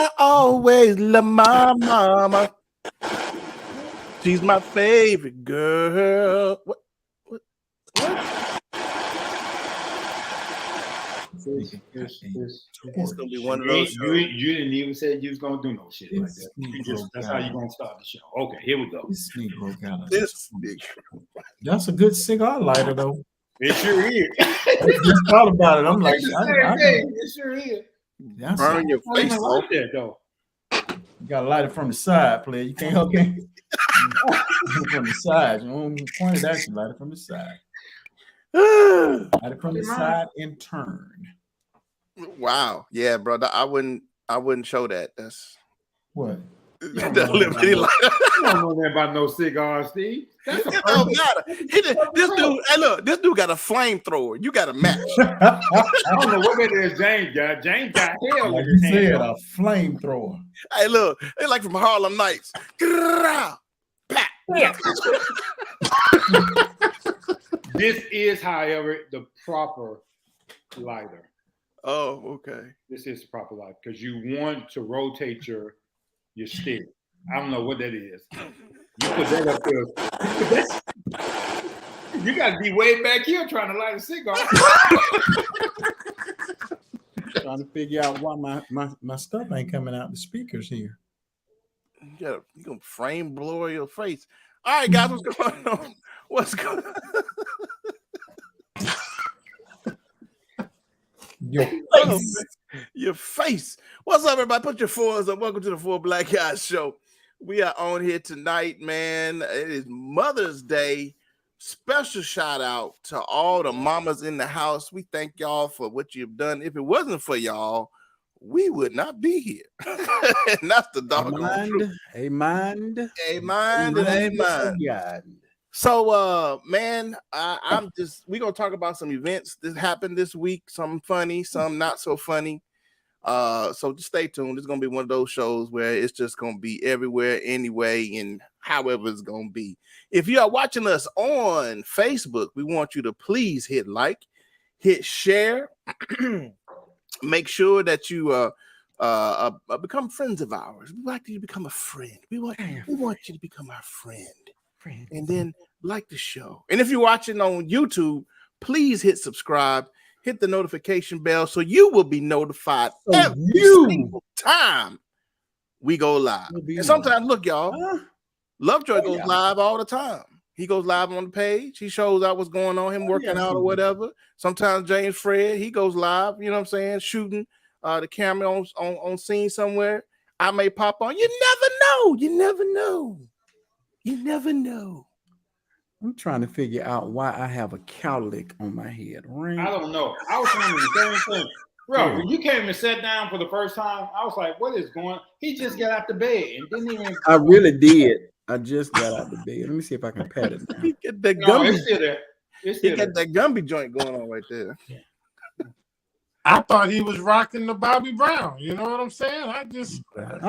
I always love my mama. She's my favorite girl. What? It's gonna be one of those. You didn't even say you was gonna do no shit like that. That's how you gonna start the show. Okay, here we go. That's a good cigar lighter, though. It sure is. I just thought about it. I'm like, it sure is. Burn your face off there, though. You got to light it from the side, player. You can't from the side. You don't point it at you. Light it from the side. Light it from the side and turn. Wow. Yeah, brother. I wouldn't show that. That's what? You don't know nothing about no cigars, Steve. That's it don't matter. This dude, hey, look, this dude got a flamethrower. You got a match. I don't know what that is. James got hell. Like you said, a flamethrower. Hey, look, they like from Harlem Nights. This is, however, the proper lighter. Oh, okay. This is the proper lighter because you want to rotate your stick. I don't know what that is. You put that up there. You got to be way back here trying to light a cigar. Trying to figure out why my stuff ain't coming out the speakers here. You gonna frame blow your face. All right, guys, what's going on? What's going on? Your face. Your face. What's up, everybody? Put your fours up. Welcome to the Four Black Guys Show. We are on here tonight, man. It is Mother's Day. Special shout out to all the mamas in the house. We thank y'all for what you've done. If it wasn't for y'all, we would not be here. And that's the doggone truth. Amen. So, man, we're going to talk about some events that happened this week. Some funny, some not so funny. So just stay tuned. It's going to be one of those shows where it's just going to be everywhere, anyway, and however it's going to be. If you are watching us on Facebook, we want you to please hit like, hit share. Make sure that you become friends of ours. We like you to become a friend. We want you to become our friend. And then like the show. And if you're watching on YouTube, please hit subscribe, hit the notification bell so you will be notified every single time we go live. And sometimes, look, y'all, Lovejoy goes live all the time. He goes live on the page. He shows out what's going on, him working out or whatever. Sometimes James Fred, he goes live, you know what I'm saying, shooting the camera on scene somewhere. I may pop on. You never know. You never know. You never know. I'm trying to figure out why I have a cowlick on my head. I don't know. I was thinking the same thing. Bro, when you came and sat down for the first time, I was like, what is going on? He just got out the bed and didn't even. I really did. I just got out the bed. Let me see if I can pat it down. He got that Gumby. It's still there. He got that Gumby joint going on right there. I thought he was rocking the Bobby Brown. You know what I'm saying? I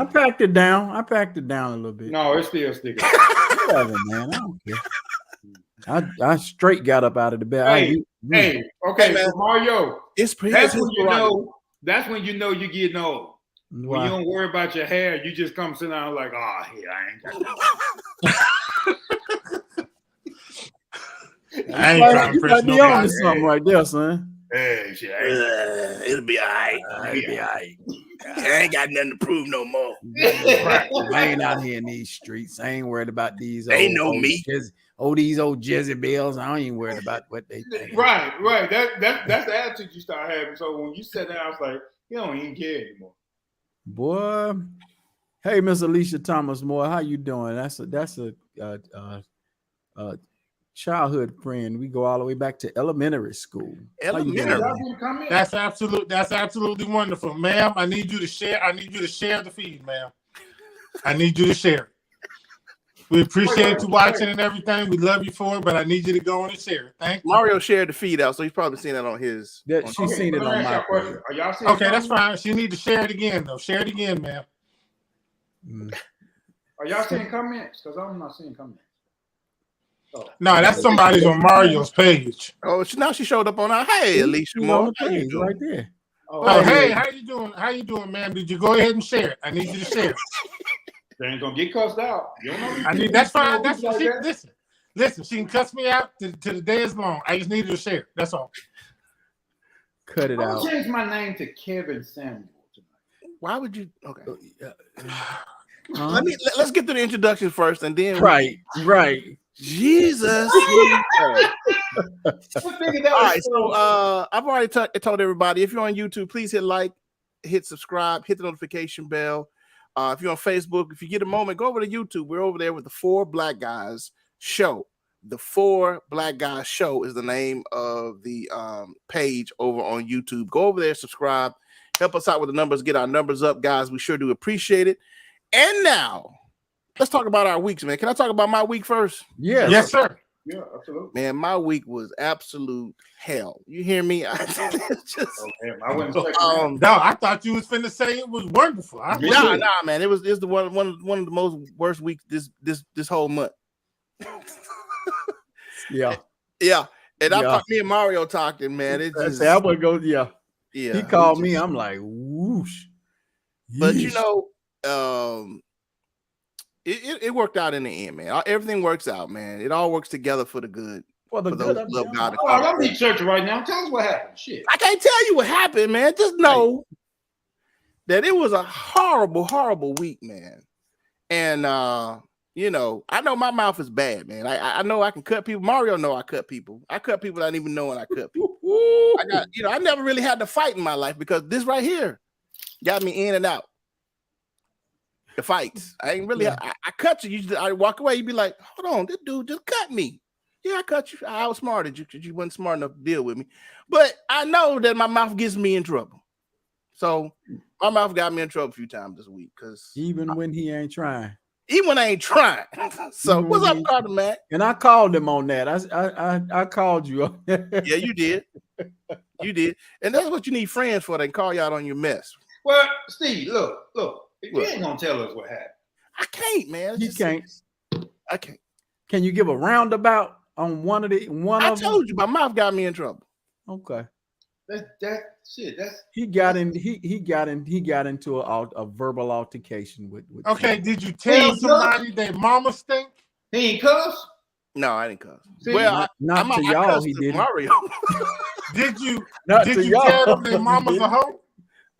packed it down. I packed it down a little bit. No, it's still sticking. Whatever, man. I don't care. I straight got up out of the bed. Hey, man. Mario. That's when you know you're getting old. When you don't worry about your hair, you just come sit down like, I ain't got I ain't trying to press be on to something right there, son. Hey, shit. It'll be all right. It'll be all right. I ain't got nothing to prove no more. I ain't out here in these streets. I ain't worried about these. They know me. These old Jezebels. I ain't worried about what they think. Right. That's the attitude you start having. So when you sit down, it's like, you don't even care anymore. Boy. Hey, Miss Alicia Thomas Moore, how you doing? That's a childhood friend. We go all the way back to elementary school. That's absolutely wonderful, ma'am. I need you to share the feed, ma'am. I need you to share it. We appreciate you watching and everything. We love you for it, but I need you to go on and share it. Thank you. Mario shared the feed out, so he's probably seen that on his. She's seen it on my question. Are y'all seeing Okay, that's fine. She need to share it again, though. Share it again, ma'am. Are y'all seeing comments? Because I'm not seeing comments. Oh. No, that's somebody's on Mario's page. Oh, now she showed up on our. Hey, Alicia Moore, how you doing? Right there. Oh, hey, how you doing, How you doing, man? Did you go ahead and share it? I need you to share it. They ain't gonna get cussed out. You don't know. I need that's fine. That's like what she that. listen. She can cuss me out to the day is long. I just need you to share it. That's all. Cut it I'm out. gonna change my name to Kevin Samuel tonight. Why would you? Okay. Huh? Let's get to the introduction first, and then Right. Jesus. I figured that All was right, so I've already told everybody, if you're on YouTube, please hit like, hit subscribe, hit the notification bell. If you're on Facebook, if you get a moment, go over to YouTube. We're over there with the 4 Black Guys Show. The 4 Black Guys Show is the name of the page over on YouTube. Go over there, subscribe, help us out with the numbers, get our numbers up, guys. We sure do appreciate it. And now, let's talk about our weeks, man. Can I talk about my week first? Yes, sir. Yeah, absolutely. Man, my week was absolute hell. You hear me? Just, I wouldn't say No, I thought you was finna say it was wonderful. nah, man. It's the one of the most worst weeks this whole month. Yeah. Yeah. And I Yeah. thought me and Mario talking, man. It just I would go. Yeah. yeah. He called me. I'm like, whoosh. But you Yeesh. know, it worked out in the end, man. Everything works out, man. It all works together for the good. for the For good those of who love them. God. Oh, I'm researching right now. Tell us what happened. Shit. I can't tell you what happened, man. Just know that it was a horrible, horrible week, man. And you know, I know my mouth is bad, man. I know I can cut people. Mario know I cut people. I cut people I didn't even know when I cut people. I got, you know, I never really had to fight in my life because this right here got me in and out. The fights. I ain't really. I cut you. I walk away. You be like, hold on, this dude just cut me. Yeah, I cut you. I outsmarted you because you wasn't smart enough to deal with me. But I know that my mouth gets me in trouble. So my mouth got me in trouble a few times this week because Even when he ain't trying. even when I ain't trying. So Even what's when up, he- Carter Mac? And I called him on that. I called you. Yeah, you did. You did. And that's what you need friends for. They call you out on your mess. Well, Steve, look. You What? ain't gonna tell us what happened. I can't, man. It's You just- can't. I can't. Can you give a roundabout on one of I them? told you my mouth got me in trouble. Okay. That shit. That's He got into a verbal altercation with Okay, did you tell Hey, somebody that mama stink? he ain't cuss. No, I didn't cuss. See, Well, not to I y'all, cussed he to didn't. Mario. Did you Not did to you y'all. tell them that mama's He a didn't. hoe?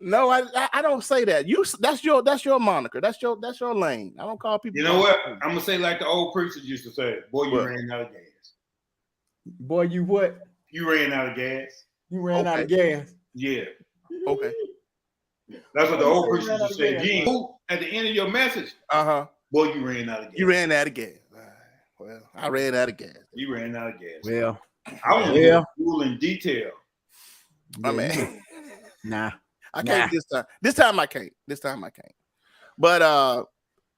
No, I don't say that. That's your moniker. That's your lane. I don't call people. You know what? I'm gonna say like the old preachers used to say, "Boy, you What? ran out of gas. Boy, you what? You ran out of gas." You ran out of gas. Yeah, Okay. that's what the You old say preachers ran out used to of say. gas, You ain't who at the end of your message, Uh-huh. boy, you ran out of gas. You ran out of gas. All right. Well, I ran out of gas. You ran out of gas. Well, I want to yeah. go rule in detail. I yeah, mean, nah. I can't this time. This time I can't. But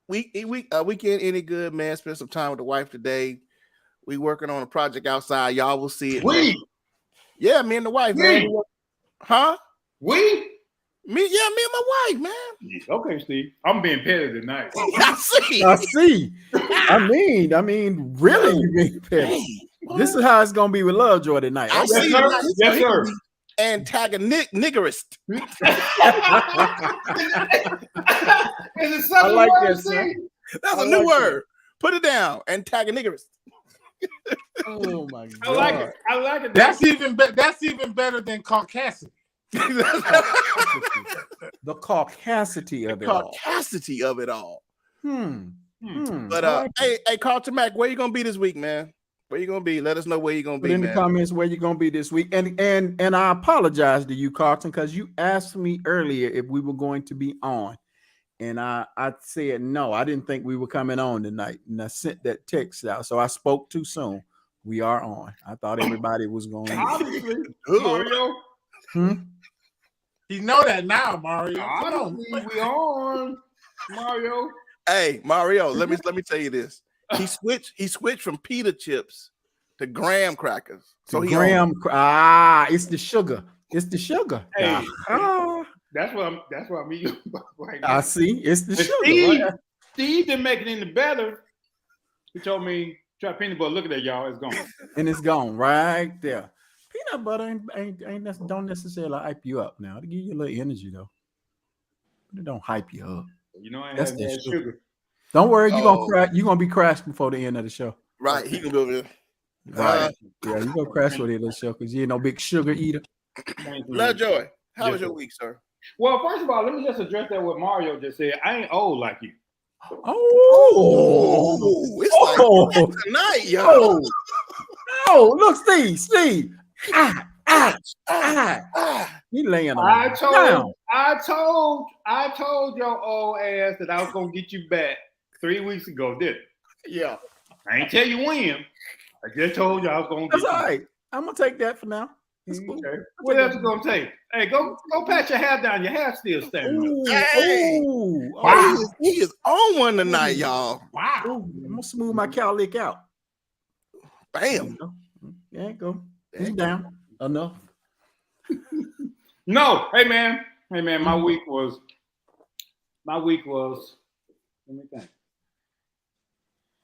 weekend any good, man. Spend some time with the wife today. We working on a project outside. Y'all will see it. Yeah, me and the wife, man. Huh? We? Me and my wife, man. Okay, Steve. I'm being petty tonight. I see. I see. I mean, really, you being petty. This is how it's gonna be with Lovejoy tonight. I see. sir. Tonight. Yes, sir. Antagonist. Is it I something like wrong, that, Steve? son. That's I a new like word. Put it down. Antagonist. Oh my god. I like it. I like it. That's even better than caucasity. The caucasity of it all. Caucasity of it all. But I like it. hey, Carlton Mack, where you gonna be this week, man? Where you gonna be? Let us know where you gonna Put be, in the man. comments where you're gonna be this week. And I apologize to you, Carlton, because you asked me earlier if we were going to be on. And I said no, I didn't think we were coming on tonight. And I sent that text out. So I spoke too soon. We are on. I thought everybody was going to. Obviously, Mario. You know that now, Mario. Come on. Obviously, we on Mario. Hey, Mario, let me tell you this. He switched from pita chips to graham crackers. So he Graham, it's the sugar. It's the sugar. Hey, Ah, that's what I'm eating right now. I see. It's the And sugar. Steve didn't make it any better. He told me, try peanut butter. Look at that, y'all. It's gone. And it's gone right there. Peanut butter ain't don't necessarily hype you up now. To give you a little energy though. It don't hype you up. You know, I ain't That's had that that sugar. sugar. Don't worry, you're Oh. gonna crash. You're gonna be crashed before the end of the show. Right, he can go there. Right. Yeah, you're gonna crash before the end of the show because you ain't no big sugar eater. Lovejoy, how was Yes, your sir. week, sir? Well, first of all, let me just address that what Mario just said. I ain't old like you. Oh, It's like oh, tonight, yo. oh, oh, look, Steve. Ah. He laying on I the told ground. your old ass that I was gonna get you back 3 weeks ago, didn't I? Yeah. I ain't tell you when. I just told you I was gonna get That's you all back. right. I'm gonna take that for now. That's cool. Okay. What else you gonna take? Hey, go pat your hair down. Your hair's still standing up. Ooh, Hey. ooh, Wow. He is on one tonight, y'all. Wow. ooh. I'm gonna smooth my cowlick out. Bam. There you go. He's down enough. No, hey man, my week was. Let me think.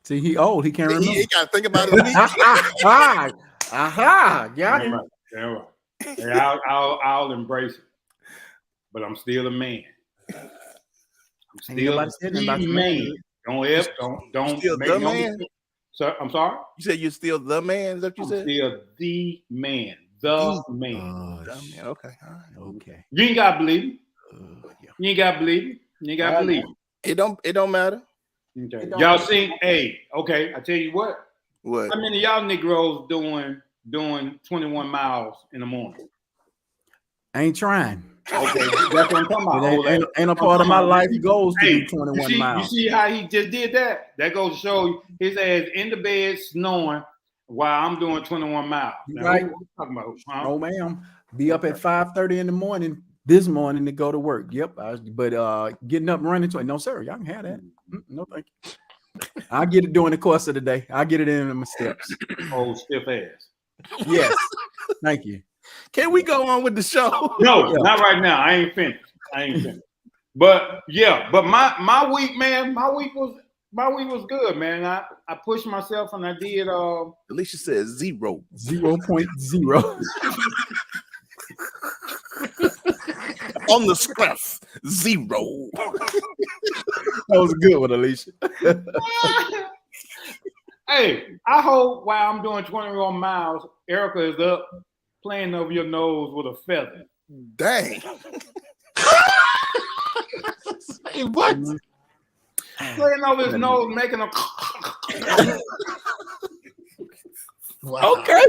See, he old. He can't remember. He got to think about it. Aha! Got Damn him. right. Damn right. Hey, I'll embrace it, but I'm still a man. I'm Ain't still nobody a said nothing about you, man. Don't Still make the no man? mistake. Sir, I'm sorry. You said you're still the man? Is that what you I'm said? still the man. The man. Oh, The man. Okay. All right. okay. You ain't gotta believe it. Yeah. You ain't gotta believe it. You ain't gotta I believe know. It don't matter. it. Okay. It don't Y'all matter. seen? Hey, okay. I tell you what. What? How many of y'all Negroes doing 21 miles in the morning? I ain't trying. Okay, that's what I'm talking about. It ain't a part of my life goals to do 21 miles. You see how he just did that? That goes to show you his ass in the bed snoring while I'm doing 21 miles. Now, Right. who you talking about? Huh? No, ma'am. Be up at 5:30 in the morning this morning to go to work. Yep. But getting up and running to it. No, sir. Y'all can have that. No, thank you. I'll get it during the course of the day. I'll get it in my steps. Old stiff ass. Yes. Thank you. Can we go on with the show? No, Yeah. not right now. I ain't finished. But yeah, but my week, man, my week was good, man. I pushed myself and I did Alicia says 0. 0.0. On the scruff, 0. That was a good one, Alicia. Hey, I hope while I'm doing 21 miles, Erica is up playing over your nose with a feather. Dang. Hey, what? Playing over his nose, making a. Wow. Okay.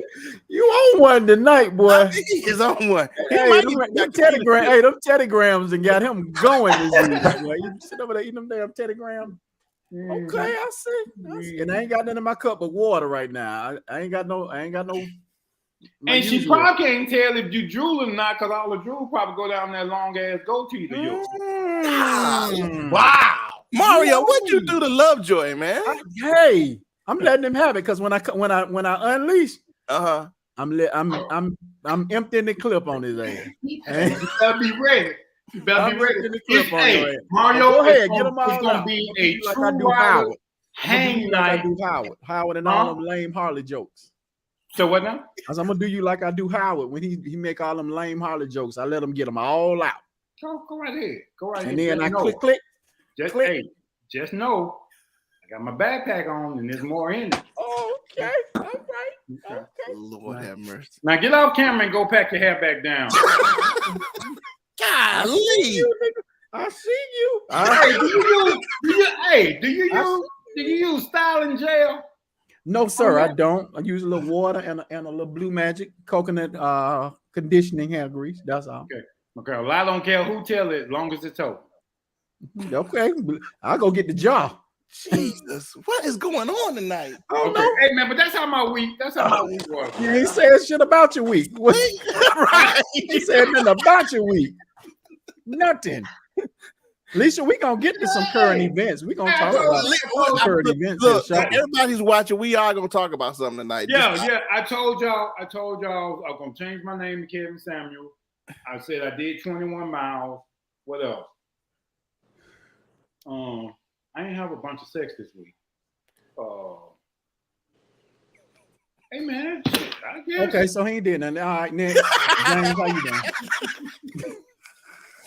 You on one tonight, boy. I think he is on one. He Hey, might them, be them back to telegram, hey, them telegrams and got him going this week. Boy. You sit over there eating them damn telegrams. Okay, I see. And I ain't got nothing in my cup but water right now. I ain't got no. my And she usual. probably can't tell if you drooling or not, because all the drool probably go down that long ass goatee to yours. Wow. Mario, what you do to Lovejoy, man? Hey, I'm letting him have it because when I unleash, Uh-huh. I'm emptying the clip on his ass. You better be ready. You better be ready. emptying the clip on Hey, your ass. Mario, Go ahead, it's get him all gonna out. be I'm a gonna do like true I do rider Howard. I'm gonna hang do you like I night. do Howard and all them lame Harley jokes. So what now? I'm gonna do you like I do Howard when he make all them lame Harley jokes. I let him get them all out, Go right ahead. Go right and ahead. then I Just click. know. Just know, I got my backpack on and there's more in it. Oh, okay, all right, Okay. okay. Lord have mercy. Now get off camera and go pack your hair back down. Golly. I see you. Hey, do you use style in jail? No, sir, I don't. I use a little water and a little Blue Magic coconut conditioning hair grease. That's all. Okay, well, I don't care who tell it, as long as it's told. Okay, I'll go get the jar. Jesus, what is going on tonight? I don't Okay, know. hey man, but that's how my week was. You ain't saying shit about your week. What? Right. He said nothing about your week. Nothing. Lisa, we gonna get to some current events. We gonna talk about some current events. Look, in a second. everybody's watching. We are gonna talk about something tonight. Yeah. I told y'all I'm gonna change my name to Kevin Samuel. I said I did 21 miles. What else? I didn't have a bunch of sex this week. Hey man, shit, I guess. Okay, so he ain't did nothing. All right, next. James, how you doing?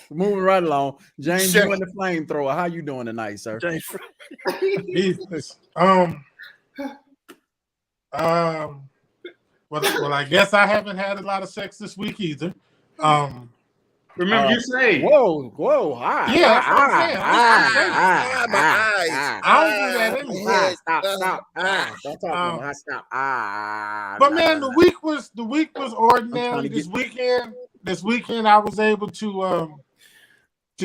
Moving right along. James, Sure. you in the flamethrower. How you doing tonight, sir? James, Jesus. Well, I guess I haven't had a lot of sex this week either. Remember, you say, Whoa, hi. Yeah, that's what I'm saying. my eyes. I don't do that anyway. Stop. Don't talk no more. Stop. But man, the week was ordinary. to This weekend, I was able to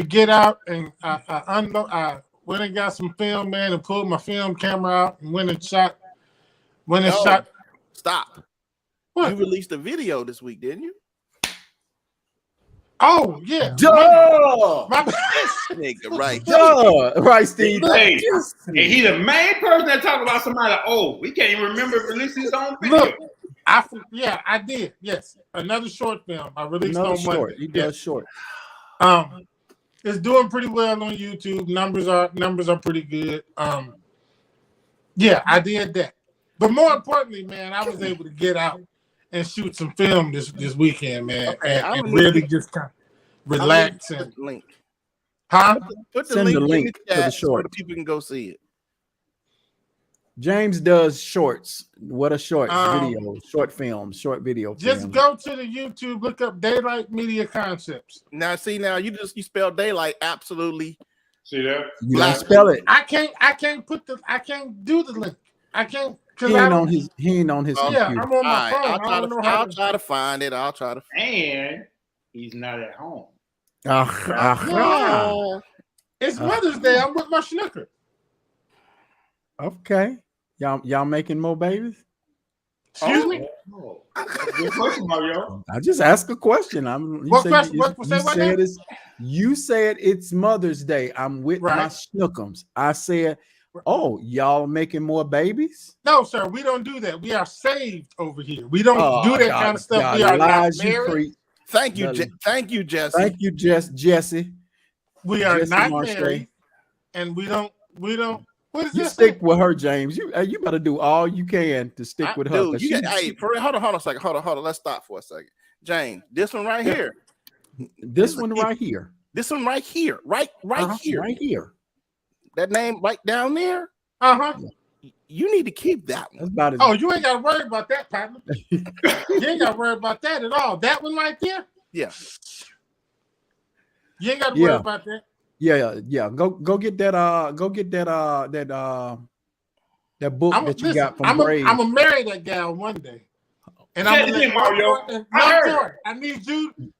get out and I went and got some film, man, and pulled my film camera out and went and shot. Stop. What? You released a video this week, didn't you? Oh yeah. Duh. My Nigga, right. Duh. Right, Steve. hey, and he the main person that talk about somebody. Oh, we can't even remember releasing his own video. Look, I did. Yes, another short film I released Another on short. Monday. He Yes. does short. It's doing pretty well on YouTube. Numbers are pretty good. Yeah, I did that. But more importantly, man, I was able to get out and shoot some film this weekend, man, Okay, and really just kind of relax and link. huh? Put the Send link, the link in to the the chat short. so the people can go see it. James does shorts. What a short Um, short film, short video. Just film. go to the YouTube, look up Daylight Media Concepts. Now, see, you spelled daylight absolutely. See that? You don't spell it. I can't do the link. I can't He because ain't on his yeah, computer. I'm on my All right, phone. I don't know how I'll try to find it. I'll try to. And he's not at home. It's Mother's Day. I'm with my snooker. Okay. Y'all making more babies? Excuse me? Oh, good question, Mario. I just asked a question. What question? You said it's Mother's Day. I'm with my Right. snookums. I said, oh, y'all making more babies? No, sir. We don't do that. We are saved over here. We don't do that kind of stuff. We are not married. Thank you, thank you, Jesse. Thank you, Jesse. We are Jesse not Marche. married, and we don't. What is You this? stick with her, James. You better do all you can to stick with her. Dude, 'cause you she- got, hey, for real, hold on a second. Hold on. Let's stop for a second. James, this one right here. this one right here. This one right here. Right here. Right here. That name right down there. Uh-huh. You need to keep that one. That's about it. Oh, you ain't got to worry about that, partner. You ain't got to worry about that at all. That one right there. Yeah. You ain't got to worry about that. Yeah. Go get that that book that you got from Brave. I'm gonna marry that gal one day. And I'm gonna let Mario.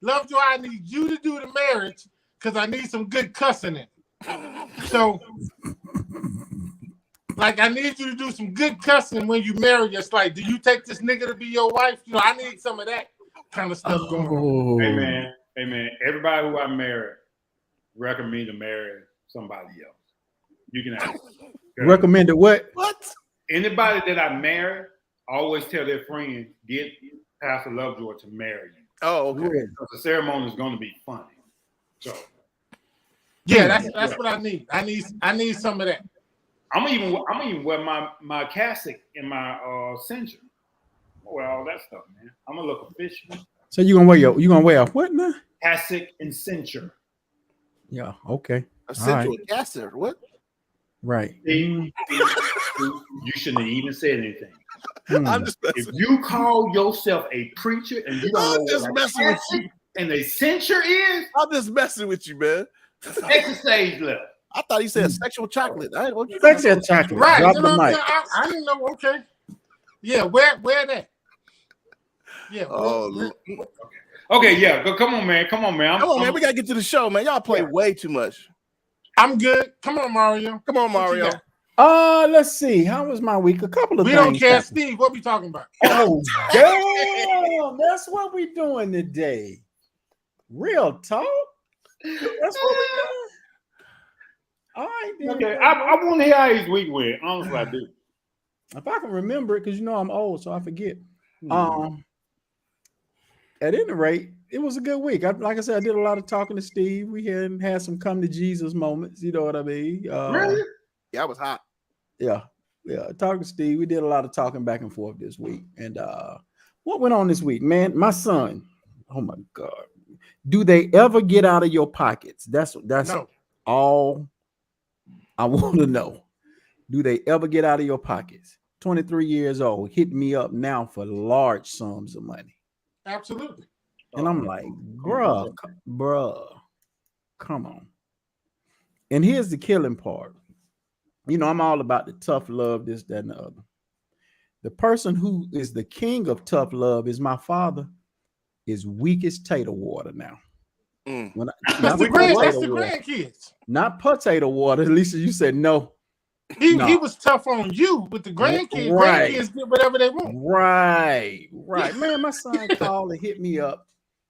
Lovejoy, I need you to do the marriage because I need some good cussing in. So like I need you to do some good cussing when you marry us. Like, do you take this nigga to be your wife? You know, I need some of that kind of stuff going on. Hey man. Everybody who I married recommend me to marry somebody else. You can ask. Recommended what? What? Anybody that I marry, always tell their friends, get Pastor Lovejoy to marry you. Oh, okay. Because the ceremony is going to be funny. So Yeah, that's what I need. I need some of that. I'm gonna even wear my cassock and my cincher. Wear all that stuff, man. I'm gonna look official. So you gonna wear a what now? Cassock and cincher. Yeah, okay. A central gasser. What? Right. You shouldn't have even said anything. I'm just If you call yourself a preacher and you don't know just what a messing with you. cassock and a cincher is, I'm just messing with you, man. extra stage left. I thought he said sexual chocolate. Sexual chocolate. Right. Drop You the know what I'm mic. saying? I didn't know. Okay. Yeah, where that? Yeah. Oh, Okay, yeah. Come on, man. come on, man. We gotta get to the show, man. Y'all play way too much. I'm good. Come on, Mario. Come on, What you Mario. got? Let's see. How was my week? A couple of We things. don't care, happened. Steve. What we talking about? Oh, damn. That's what we doing today. Real talk. That's what we doing. All right, then. Okay, I want to hear how his week went. Honestly, I do. If I can remember it, because you know I'm old, so I forget. At any rate, it was a good week. Like I said, I did a lot of talking to Steve. We had some come to Jesus moments. You know what I mean? Really? Yeah, I was hot. Yeah. Talking to Steve. We did a lot of talking back and forth this week. And what went on this week, man? My son. Oh my God. Do they ever get out of your pockets? That's No. all I want to know. Do they ever get out of your pockets? 23 years old, hit me up now for large sums of money. Absolutely. And I'm like, bruh, come on. And here's the killing part. You know, I'm all about the tough love, this, that, and the other. The person who is the king of tough love is my father, is weak as tater water now. That's the grandkids. Not potato water. At least you said no. He was tough on you with the grandkids. Right. Grandkids get whatever they want. Right. Man, my son called and hit me up.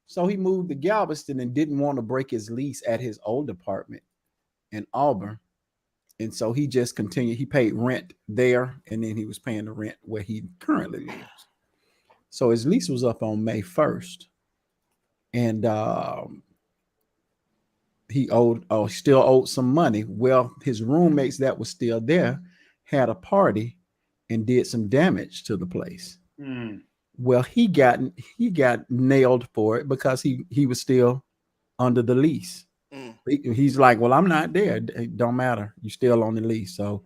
So he moved to Galveston and didn't want to break his lease at his old apartment in Auburn. And so he just continued. He paid rent there, and then he was paying the rent where he currently lives. So his lease was up on May 1st. And he still owed some money. Well, his roommates that was still there had a party and did some damage to the place. Well, he got nailed for it because he was still under the lease. He's like, well, I'm not there. It don't matter. You still on the lease. So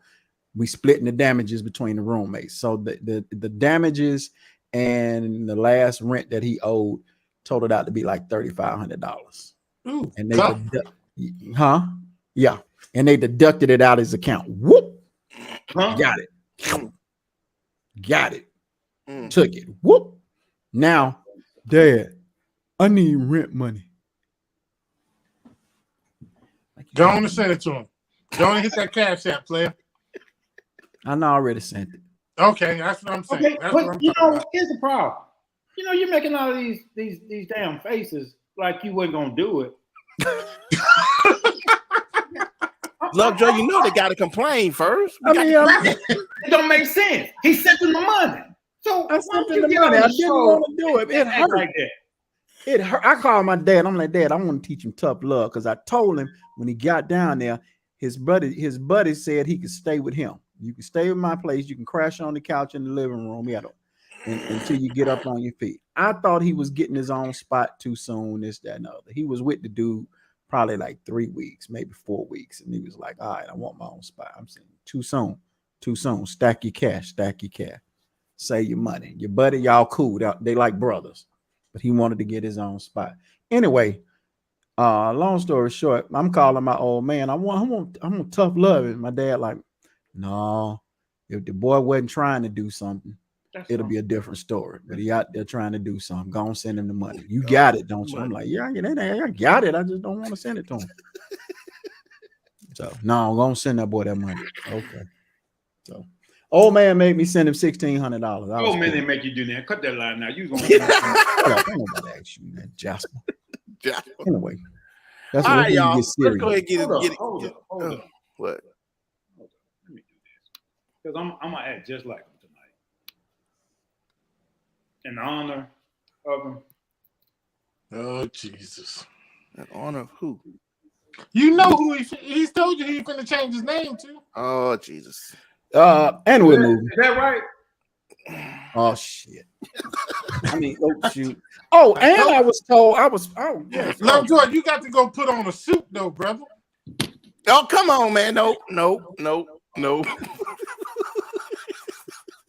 we splitting the damages between the roommates. So the damages and the last rent that he owed totaled out to be like $3,500. And they yeah. And they deducted it out of his account. Whoop. Got it. Took it. Whoop. Now, Dad, I need rent money. Go on and send it to him. Go on and hit that cash app, player. I know I already sent it. Okay, that's what I'm saying. Okay, That's but what I'm you talking know, about. here's the problem. You know, you're making all these damn faces like you wasn't gonna do it. Lovejoy, you know they gotta complain first. It don't make sense. He sent them the money. So I sent him the money. I didn't want to do it. It hurt. Like that. It hurt. I called my dad. I'm like, Dad, I want to teach him tough love because I told him when he got down there, his buddy said he could stay with him. You can stay with my place. You can crash on the couch in the living room. Until you get up on your feet. I thought he was getting his own spot too soon. This, that, and the other. He was with the dude probably like 3 weeks, maybe 4 weeks, and he was like, "All right, I want my own spot." I'm saying, too soon. Stack your cash. Save your money. Your buddy, y'all cool. They like brothers, but he wanted to get his own spot. Anyway, long story short, I'm calling my old man. I want tough love. And my dad like, no, if the boy wasn't trying to do something, it'll be a different story. But he out there trying to do something. Go and send him the money. You got it, don't you? I'm like, yeah, I got it. I just don't want to send it to him. So no, I'm gonna send that boy that money. Okay. So old man made me send him $1,600. Old man didn't make you do that. Cut that line now. You gonna nobody ask you that, Jasper. Anyway, that's all what right, y'all. Let's go ahead and get it. Hold on. What? Let me do this because I'm gonna act just like him tonight. In honor of him. Oh, Jesus. In honor of who? You know who he's told you he's going to change his name to. Oh, Jesus. And we're moving. Is that right? Oh, shit. I mean, oh, shoot. Oh, and I was told, yes. Lovejoy, you got to go put on a suit, though, brother. Oh, come on, man. No.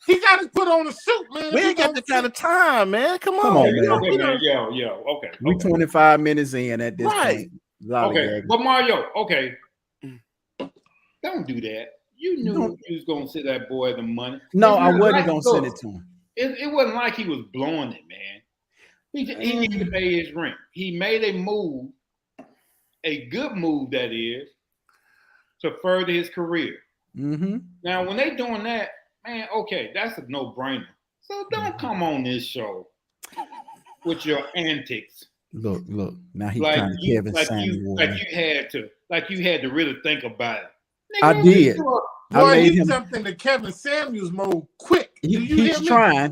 He got to put on a suit, man. We ain't got the kind of time, man. Come on, man. Okay, man. Yeah. Okay. We 25 minutes in at this point. Okay, but Mario, okay. Don't do that. You knew you was gonna send that boy the money. No, I wasn't gonna send it to him. It wasn't like he was blowing it, man. He needed to pay his rent. He made a move, a good move that is, to further his career. Mm-hmm. Now, when they doing that, man, okay, that's a no-brainer. So don't come on this show with your antics. Look. Now he's trying to Kevin Samuel. Like you had to really think about it. Nigga, I did. Boy, he jumped into Kevin Samuels mode quick. He's trying.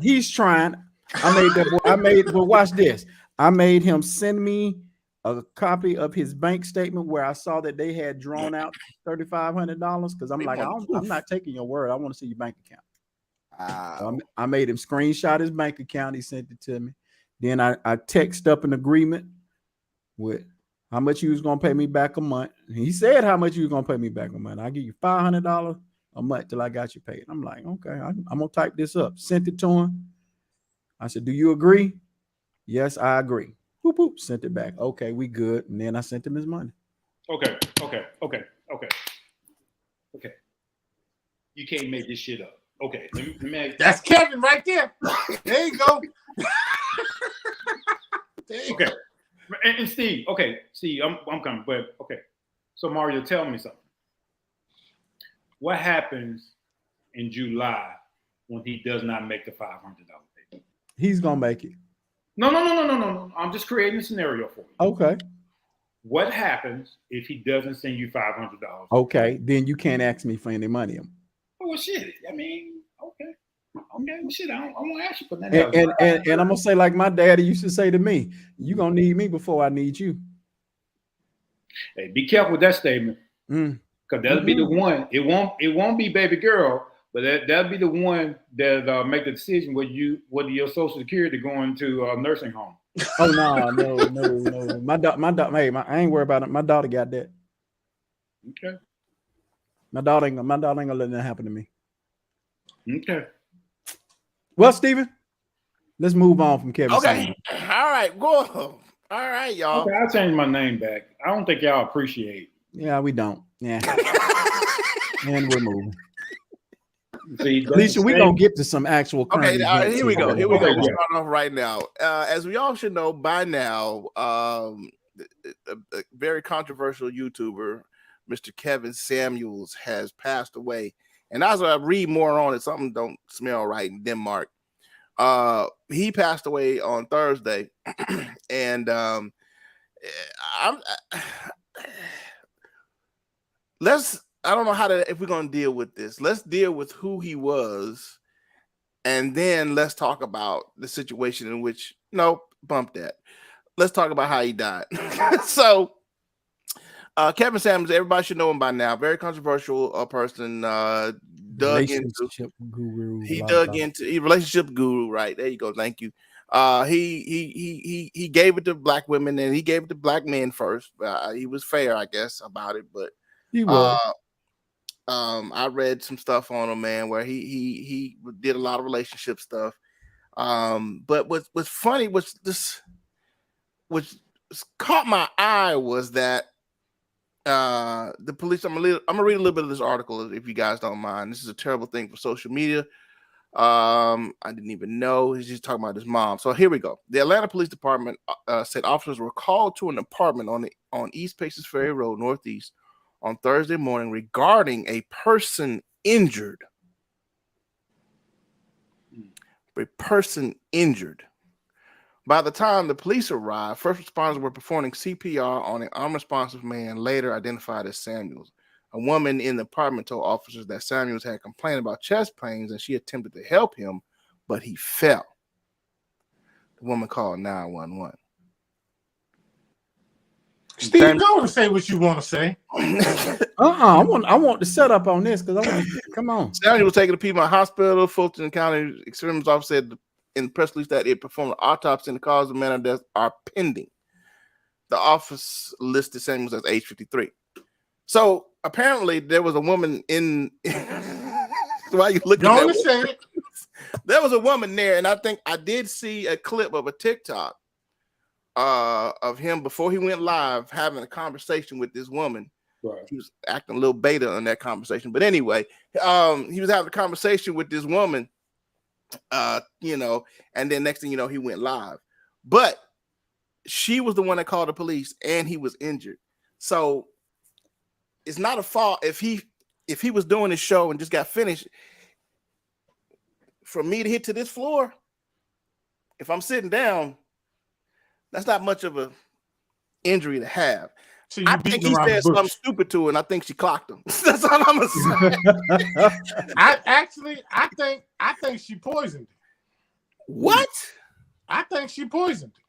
I made that boy. But watch this. I made him send me a copy of his bank statement where I saw that they had drawn out $3,500 because I'm like, I'm not taking your word. I want to see your bank account. So I made him screenshot his bank account. He sent it to me. Then I text up an agreement with how much you was gonna pay me back a month. He said how much you was gonna pay me back a month. I'll give you $500 a month till I got you paid. I'm like, okay, I'm gonna type this up. Sent it to him. I said, do you agree? Yes, I agree. Whoop, whoop, sent it back. Okay, we good. And then I sent him his money. Okay. You can't make this shit up. Okay, let me That's Kevin right there. There you go. Okay. And Steve, okay, Steve, I'm coming, but okay. So Mario, tell me something. What happens in July when he does not make the $500 payment? He's gonna make it. No. I'm just creating a scenario for you. Okay. What happens if he doesn't send you $500? Okay, then you can't ask me for any money. Oh well, shit. I mean, okay. Well, shit. I won't ask you for that. And I'm gonna say like my daddy used to say to me, "You gonna need me before I need you." Hey, be careful with that statement, because that'll be the one. It won't be baby girl, but that'll be the one that make the decision whether your Social Security going to a nursing home. Oh no. My daughter. Hey, I ain't worried about it. My daughter got that. Okay. My daughter ain't gonna let that happen to me. Okay. Well, Steven, let's move on from Kevin. Okay. Samuels. All right, go. All right, y'all. Okay, I'll change my name back. I don't think y'all appreciate. Yeah, we don't. Yeah. And we're moving. See, Alicia, we're gonna get to some actual Okay, here we go. We'll Okay, start off right now. As we all should know by now, a very controversial YouTuber, Mr. Kevin Samuels, has passed away. And as I read more on it, something don't smell right in Denmark. He passed away on Thursday, and I don't know if we're gonna deal with this. Let's deal with who he was, and then let's talk about the situation in which bump that. Let's talk about how he died. So Kevin Samuels, everybody should know him by now. Very controversial person. Relationship guru, right? There you go. Thank you. He gave it to black women and he gave it to black men first. He was fair, I guess, about it, but he was. I read some stuff on him, man, where he did a lot of relationship stuff. But what's funny was this, which caught my eye, was that the police. I'm gonna read a little bit of this article if you guys don't mind. This is a terrible thing for social media. I didn't even know. He's just talking about his mom. So here we go. The Atlanta Police Department said officers were called to an apartment on East Paces Ferry Road, Northeast, on Thursday morning regarding a person injured. A person injured. By the time the police arrived, first responders were performing CPR on an unresponsive man, later identified as Samuels. A woman in the apartment told officers that Samuels had complained about chest pains and she attempted to help him, but he fell. The woman called 911. Steve, go and say what you want to say. I want the setup on this because I want to come on. Samuel was taken to Piedmont Hospital. Fulton County Extremities Office said in the press release that it performed an autopsy and the cause of manner of death are pending. The office listed Samuels as age 53. So apparently there was a woman in. Why you looking at it? There was a woman there, and I think I did see a clip of a TikTok of him before he went live having a conversation with this woman. Right. He was acting a little beta in that conversation, but anyway, he was having a conversation with this woman, and then next thing you know, he went live. But she was the one that called the police, and he was injured. So it's not a fault if he was doing his show and just got finished. For me to hit to this floor, if I'm sitting down, that's not much of a injury to have. So I think he said something stupid to her, and I think she clocked him. That's all I'm gonna say. I think she poisoned him. What? I think she poisoned him.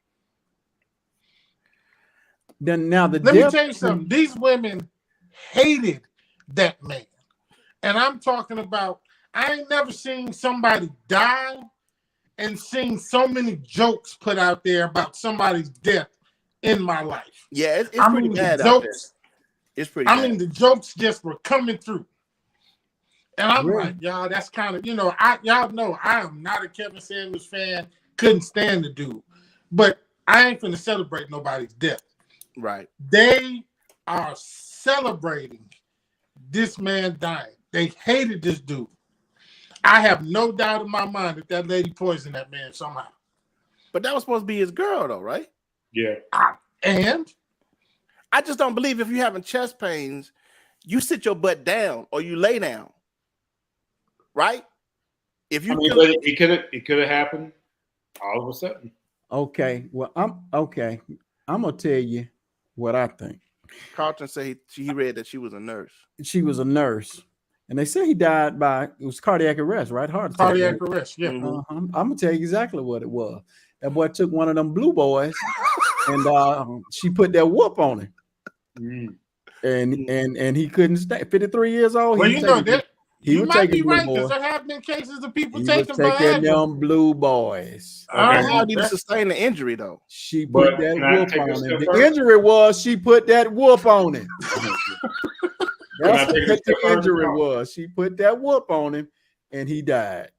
Then now let me tell you something. These women hated that man, and I'm talking about. I ain't never seen somebody die and seen so many jokes put out there about somebody's death in my life. Yeah, it's I pretty mean, bad the out there. jokes. It's pretty I bad. mean, the jokes just were coming through. And I'm Really? like, y'all, that's kind of, y'all know I am not a Kevin Samuels fan. Couldn't stand the dude. But I ain't finna celebrate nobody's death. Right. They are celebrating this man dying. They hated this dude. I have no doubt in my mind that lady poisoned that man somehow. But that was supposed to be his girl, though, right? Yeah. And I just don't believe if you're having chest pains, you sit your butt down or you lay down, right? If you, But it could have happened all of a sudden. Okay. Well, I'm gonna tell you what I think. Carlton said he read that she was a nurse. She was a nurse, and they say he died by cardiac arrest, right? Heart attack. cardiac arrest, yeah. Mhm. I'm gonna tell you exactly what it was. That boy took one of them blue boys, and she put that whoop on him, and he couldn't stay. 53 years old. Well, you know that you might be blue right because boy. there have been cases of people He taking was taking Viagra. them blue boys. How did he sustain the injury, though? She put But that can I whoop take a on him. step The further? injury was she put that whoop on him. That's take a what step the injury further? was. She put that whoop on him, and he died.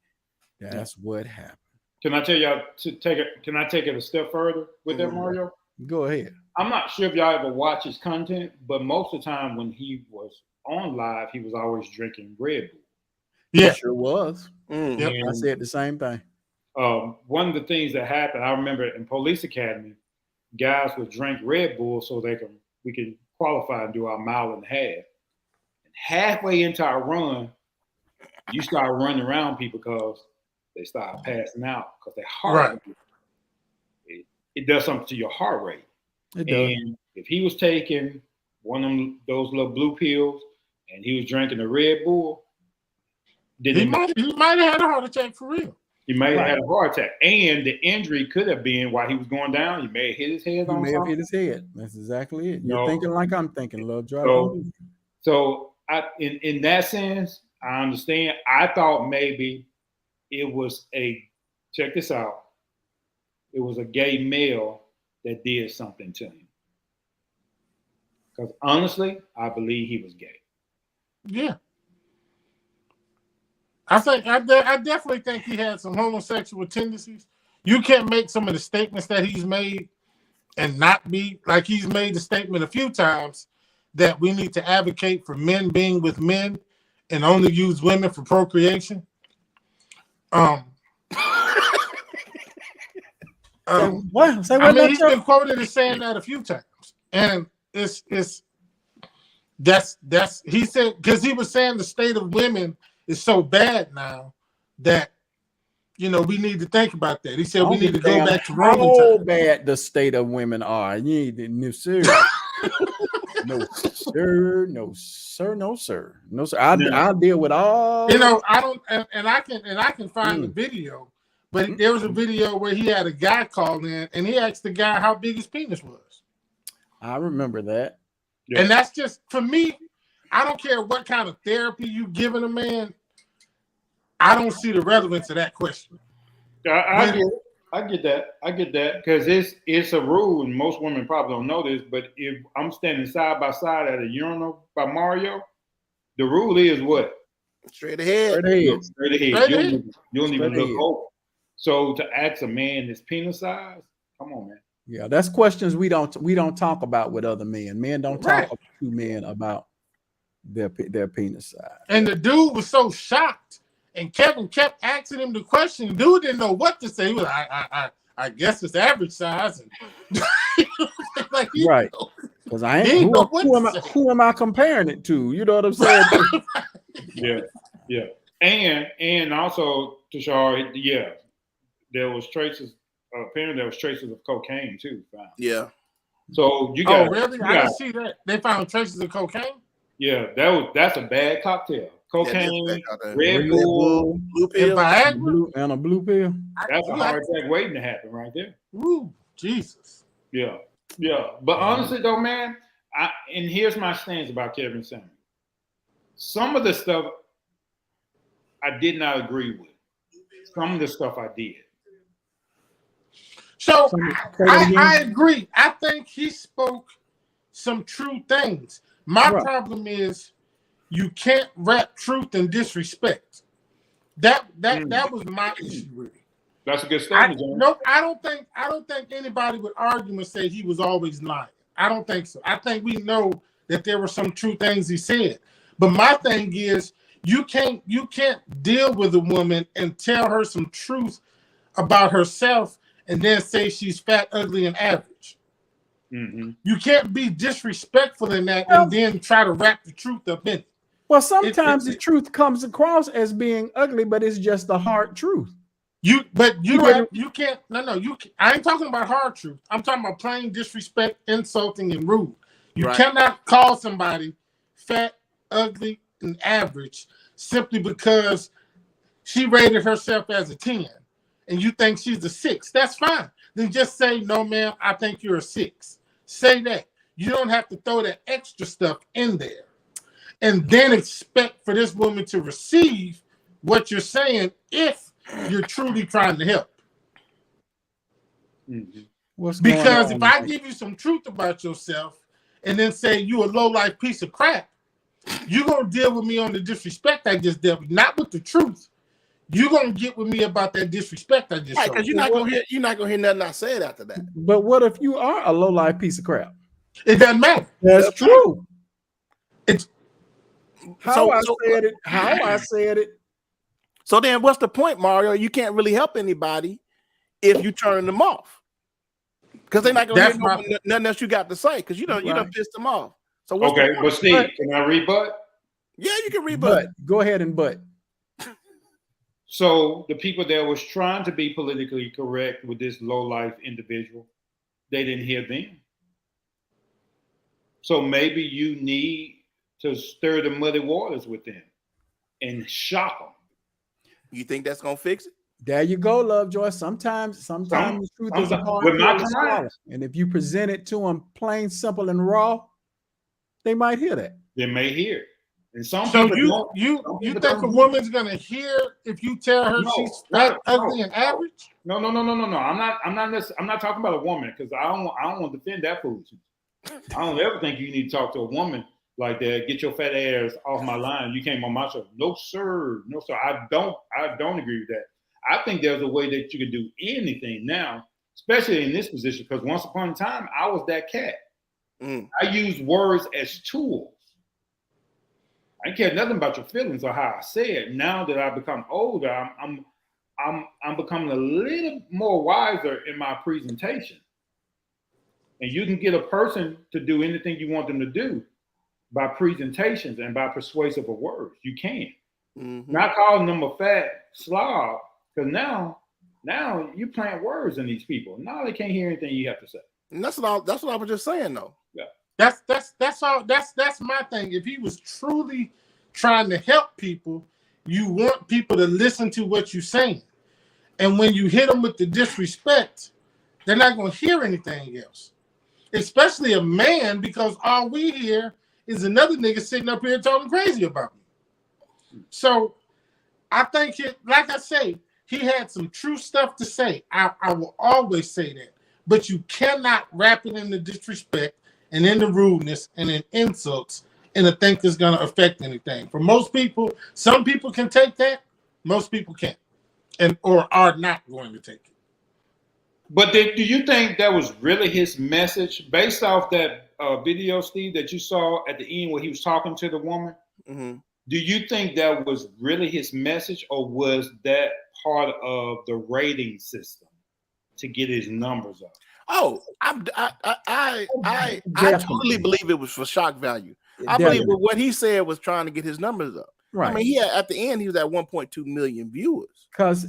That's what happened. Can I tell y'all to take it? Can I take it a step further with that, Mario? Go ahead. I'm not sure if y'all ever watch his content, but most of the time when he was on live, he was always drinking Red Bull. Yeah, Sure was. Mm. Yep. I said the same thing. One of the things that happened, I remember in Police Academy, guys would drink Red Bull so we can qualify and do our mile and a half. And halfway into our run, you start running around people because they start passing out because their heart it does something to your heart rate. It does. And if he was taking one of those little blue pills and he was drinking a Red Bull, then he might have had a heart attack for real. he may have had a heart attack. And the injury could have been while he was going down. He may have hit his head He on may have something. hit his head. That's exactly it. You're No. thinking like I'm thinking, Lil Drop. So in that sense, I understand. I thought maybe it was check this out. It was a gay male that did something to him. Because honestly, I believe he was gay. Yeah. I definitely think he had some homosexual tendencies. You can't make some of the statements that he's made and not be like he's made the statement a few times that we need to advocate for men being with men and only use women for procreation. What? Say I what? mean, he's been quoted as saying that a few times, and that's he said because he was saying the state of women is so bad now that we need to think about that. He said we need to go back to Roman how times. bad the state of women are. You need to no sir. No sir, no sir, no sir, no sir. I'll deal with all. I don't, and I can find the video, but there was a video where he had a guy call in and he asked the guy how big his penis was. I remember that. Yeah. And that's just for me. I don't care what kind of therapy you giving a man. I don't see the relevance of that question. I get that because it's a rule, and most women probably don't know this. But if I'm standing side by side at a urinal by Mario, the rule is what? Straight ahead. Straight ahead. You don't even look over. So to ask a man his penis size, come on, man. Yeah, that's questions we don't talk about with other men. Men don't talk to men about their penis size. And the dude was so shocked, and Kevin kept asking him the question. Dude didn't know what to say. He was like, I guess it's average size. And like, right. Because I ain't who am I comparing it to? You know what I'm saying? Yeah. And also, Tashar, yeah, there was traces. Apparently, there was traces of cocaine too found. Yeah. So you got. Oh, really? I didn't see that. They found traces of cocaine. Yeah, that's a bad cocktail. Cocaine, Yeah, Red Bull, blue pill, and a blue pill. That's a heart attack waiting to happen right there. Ooh, Jesus. Yeah. But honestly, though, man, and here's my stance about Kevin Samuels. Some of the stuff I did not agree with. Some of the stuff I did. So Say that again. I agree. I think he spoke some true things. My Right. problem is you can't wrap truth in disrespect. That was my issue with it. That's a good statement, John. No, I don't think anybody would argue and say he was always lying. I don't think so. I think we know that there were some true things he said. But my thing is you can't deal with a woman and tell her some truth about herself and then say she's fat, ugly, and average. Mm-hmm. You can't be disrespectful in that and then try to wrap the truth up in it. Well, sometimes the truth comes across as being ugly, but it's just the hard truth. You can't. I ain't talking about hard truth. I'm talking about plain disrespect, insulting, and rude. You cannot call somebody fat, ugly, and average simply because she rated herself as a 10 and you think she's a 6. That's fine. Then just say, no, ma'am, I think you're a 6. Say that. You don't have to throw that extra stuff in there and then expect for this woman to receive what you're saying if you're truly trying to help. Mm-hmm. Because if I give you some truth about yourself and then say you a low-life piece of crap, you're going to deal with me on the disrespect I just dealt with, not with the truth. You're going to get with me about that disrespect I just showed. Because you're not going to hear nothing I said after that. But what if you are a low-life piece of crap? It doesn't matter. That's true. It's how I said it. So then what's the point, Mario? You can't really help anybody if you turn them off. Because they're not going to hear nothing else you got to say because you done pissed them off. So what's okay, but Steve, can I rebut? Yeah, you can rebut. Go ahead and butt. So the people that was trying to be politically correct with this low-life individual, they didn't hear them. So maybe you need to stir the muddy waters with them and shock them. You think that's gonna fix it? There you go, Lovejoy. Sometimes the truth is a hard pill to swallow. And if you present it to them plain, simple, and raw, they might hear that. They may hear it. And some so people you think a woman's gonna hear if you tell her she's fat, ugly, and average? No. I'm not talking about a woman because I don't want to defend that foolishness. I don't ever think you need to talk to a woman like that. Get your fat ass off my line. You came on my show. No, sir. No, sir. I don't agree with that. I think there's a way that you can do anything now, especially in this position, because once upon a time, I was that cat. I use words as tools. I didn't care nothing about your feelings or how I say it. Now that I've become older, I'm becoming a little more wiser in my presentation. And you can get a person to do anything you want them to do by presentations and by persuasive of words. You can. Mm-hmm. Not calling them a fat slob, because now you plant words in these people. Now they can't hear anything you have to say. And that's what I was just saying, though. Yeah. That's all. That's my thing. If he was truly trying to help people, you want people to listen to what you're saying. And when you hit them with the disrespect, they're not going to hear anything else. Especially a man, because all we hear is another nigga sitting up here talking crazy about me. So I think, like I say, he had some true stuff to say. I will always say that. But you cannot wrap it in the disrespect and in the rudeness and in insults and I think it's going to affect anything. For most people, some people can take that. Most people can't or are not going to take it. But do you think that was really his message based off that video, Steve, that you saw at the end where he was talking to the woman? Mm-hmm. Do you think that was really his message, or was that part of the rating system to get his numbers up? Oh, I totally believe it was for shock value. I believe what he said was trying to get his numbers up. Right. I mean, at the end, he was at 1.2 million viewers. Because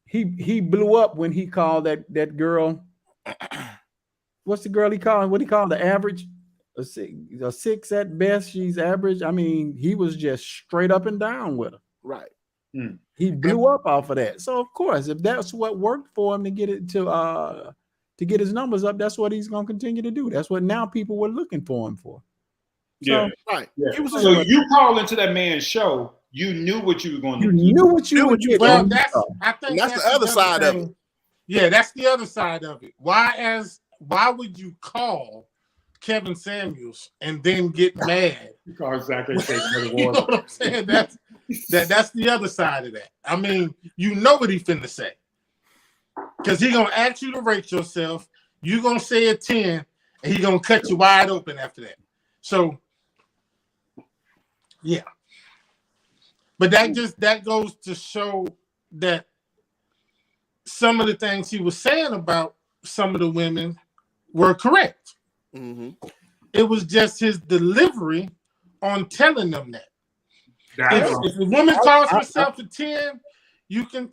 he blew up when he called that girl. What's the girl he called? What he called the average? A 6 at best. She's average. I mean, he was just straight up and down with her. Right. He blew up off of that. So of course, if that's what worked for him to get it to get his numbers up, that's what he's going to continue to do. That's what now people were looking for him for. Yeah, so, right. Yeah. So you call into that man's show, you knew what you were going to do. You knew what you were doing. Well, I think that's the other side of it. Yeah, that's the other side of it. Why would you call Kevin Samuels and then get mad? Because exactly said You know what I'm saying? That's the other side of that. I mean, you know what he finna say. Because he gonna ask you to rate yourself, you gonna say a 10, and he gonna cut you wide open after that. So yeah. But that goes to show that some of the things he was saying about some of the women were correct. Mm-hmm. It was just his delivery on telling them that. If a woman calls herself a 10, you can,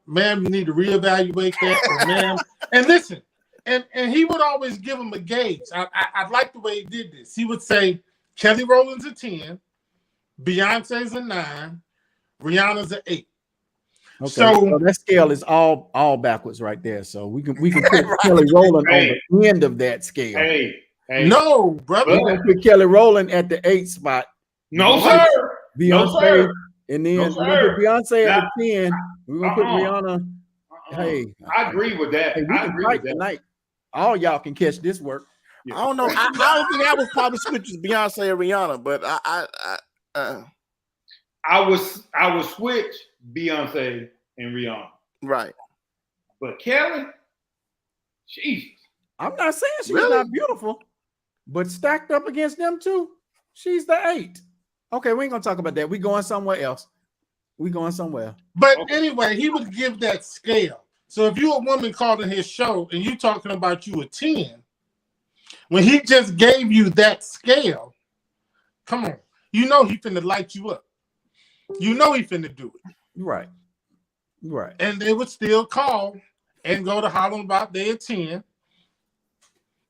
ma'am, you need to reevaluate that. Or, ma'am, and listen, and he would always give them a gauge. I like the way he did this. He would say, Kelly Rowland's a 10, Beyonce's a 9, Rihanna's an 8. Okay, so that scale is all backwards right there. So we can put Kelly Rowland on the end of that scale. Hey, no, brother. We're gonna put Kelly Rowland at the 8 spot. No, sir. Beyonce, no, sir. And then we're gonna put Beyonce at the 10. We're gonna put Rihanna. Hey, I agree with that. Hey, we can fight tonight. All y'all can catch this work. Yeah. I don't know. I don't think I would probably switch to Beyonce or Rihanna, but I would switch Beyonce and Rihanna. Right. But Kelly, Jesus. I'm not saying she's not beautiful, but stacked up against them two, she's the 8. Okay, we ain't gonna talk about that. We going somewhere else. But anyway, he would give that scale. So if you're a woman calling his show and you talking about you a 10, when he just gave you that scale, come on, he finna light you up. He finna do it. Right. And they would still call and go to holler about their 10.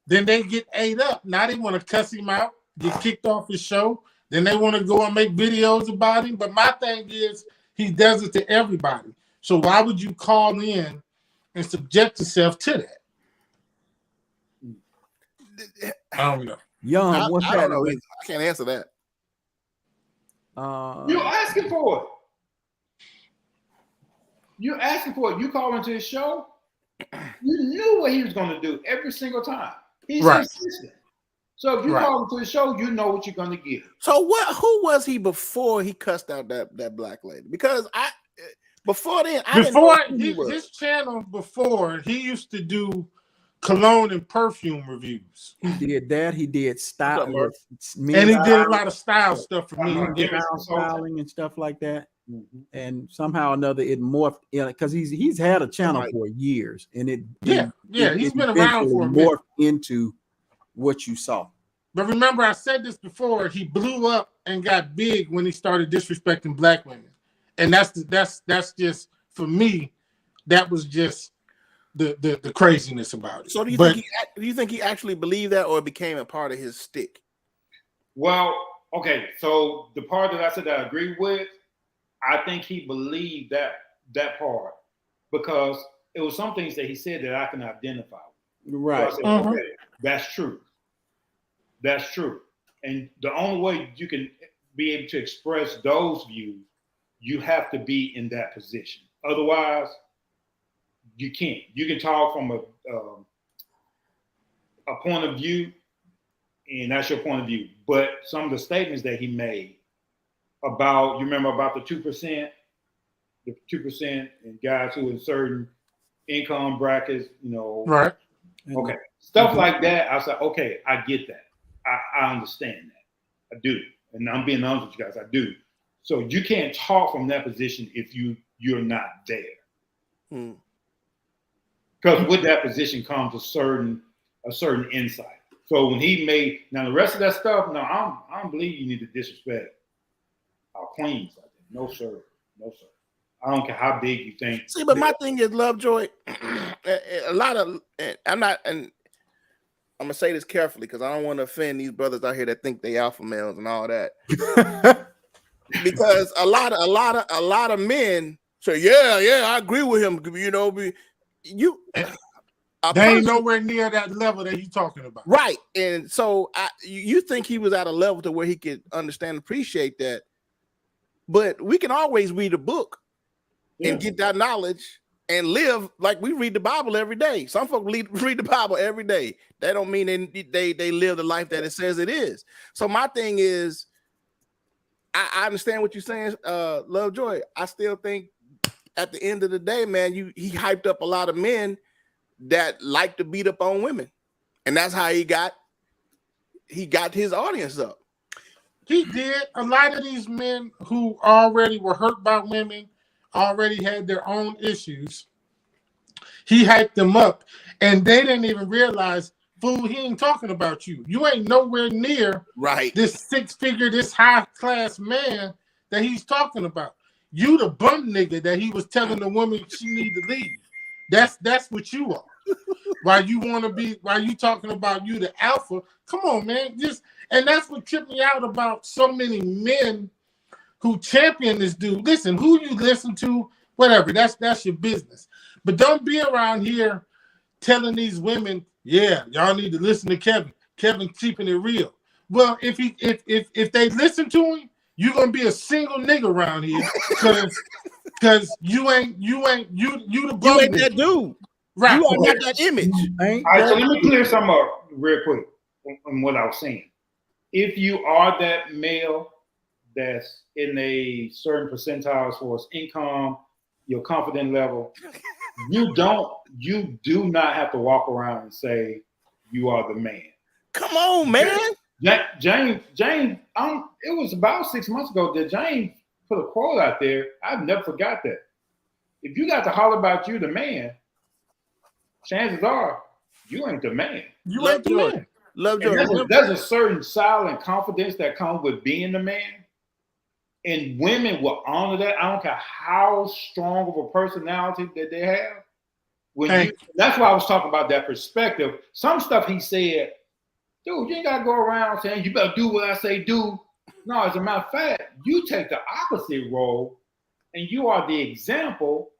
Then they get ate up. Now they want to cuss him out, get kicked off his show. Then they want to go and make videos about him. But my thing is, he does it to everybody. So why would you call in and subject yourself to that? I don't know. Young, what's that? I don't know. I can't answer that. You're asking for it. You're asking for it. You call into his show. You knew what he was going to do every single time. He's consistent. So if you call him to the show, you know what you're going to get. So who was he before he cussed out that black lady? Because his channel before, he used to do cologne and perfume reviews. He did that. He did style, and he did a lot of style stuff for me, styling and stuff like that. Mm-hmm. And somehow or another, it morphed because he's had a channel for years, and he's been around for a minute. Morphed into what you saw. But remember, I said this before. He blew up and got big when he started disrespecting black women, and that's just for me. That was just the craziness about it. So do you think he actually believed that, or it became a part of his stick? Well, okay. So the part that I said that I agree with, I think he believed that part because it was some things that he said that I can identify with. Right. So I said, okay, that's true. That's true. And the only way you can be able to express those views, you have to be in that position. Otherwise, you can't. You can talk from a point of view, and that's your point of view. But some of the statements that he made about, you remember about the 2%, and guys who in certain income brackets, right? Okay, stuff like that. I said, okay, I get that. I understand that. I do, and I'm being honest with you guys. I do. So you can't talk from that position if you're not there. Because with that position comes a certain insight. So when he made the rest of that stuff, no, I don't believe you need to disrespect our queens like that. No sir. I don't care how big you think. See, but my thing is, Lovejoy. A lot of I'm gonna say this carefully because I don't want to offend these brothers out here that think they alpha males and all that. Because a lot of men say, yeah, I agree with him. They ain't nowhere near that level that you talking about, right? And so you think he was at a level to where he could understand and appreciate that, but we can always read a book and get that knowledge and live like we read the Bible every day. Some folks read the Bible every day. That don't mean they live the life that it says it is. So my thing is, I understand what you're saying, Lovejoy. I still think at the end of the day, man, he hyped up a lot of men that like to beat up on women, and that's how he got his audience up. He did. A lot of these men who already were hurt by women, already had their own issues. He hyped them up, and they didn't even realize, fool, he ain't talking about you. You ain't nowhere near this 6-figure, this high-class man that he's talking about. You the bum nigga that he was telling the woman she need to leave. That's what you are. Why you talking about you the alpha? Come on, man. And that's what tripped me out about so many men who champion this dude. Listen, who you listen to, whatever, that's your business. But don't be around here telling these women, yeah, y'all need to listen to Kevin. Kevin keeping it real. Well, if they listen to him, you're gonna be a single nigga around here because you ain't the bum nigga. That dude. Right. You are not that image. All right, so let me clear something up real quick on what I was saying. If you are that male that's in a certain percentile as far as income, your confidence level, you do not have to walk around and say you are the man. Come on, man. James, it was about 6 months ago that James put a quote out there. I've never forgot that. If you got to holler about you the man, chances are you ain't the man. You ain't the man. There's a certain style and confidence that comes with being the man. And women will honor that. I don't care how strong of a personality that they have. That's why I was talking about that perspective. Some stuff he said, dude, you ain't got to go around saying you better do what I say do. No, as a matter of fact, you take the opposite role and you are the example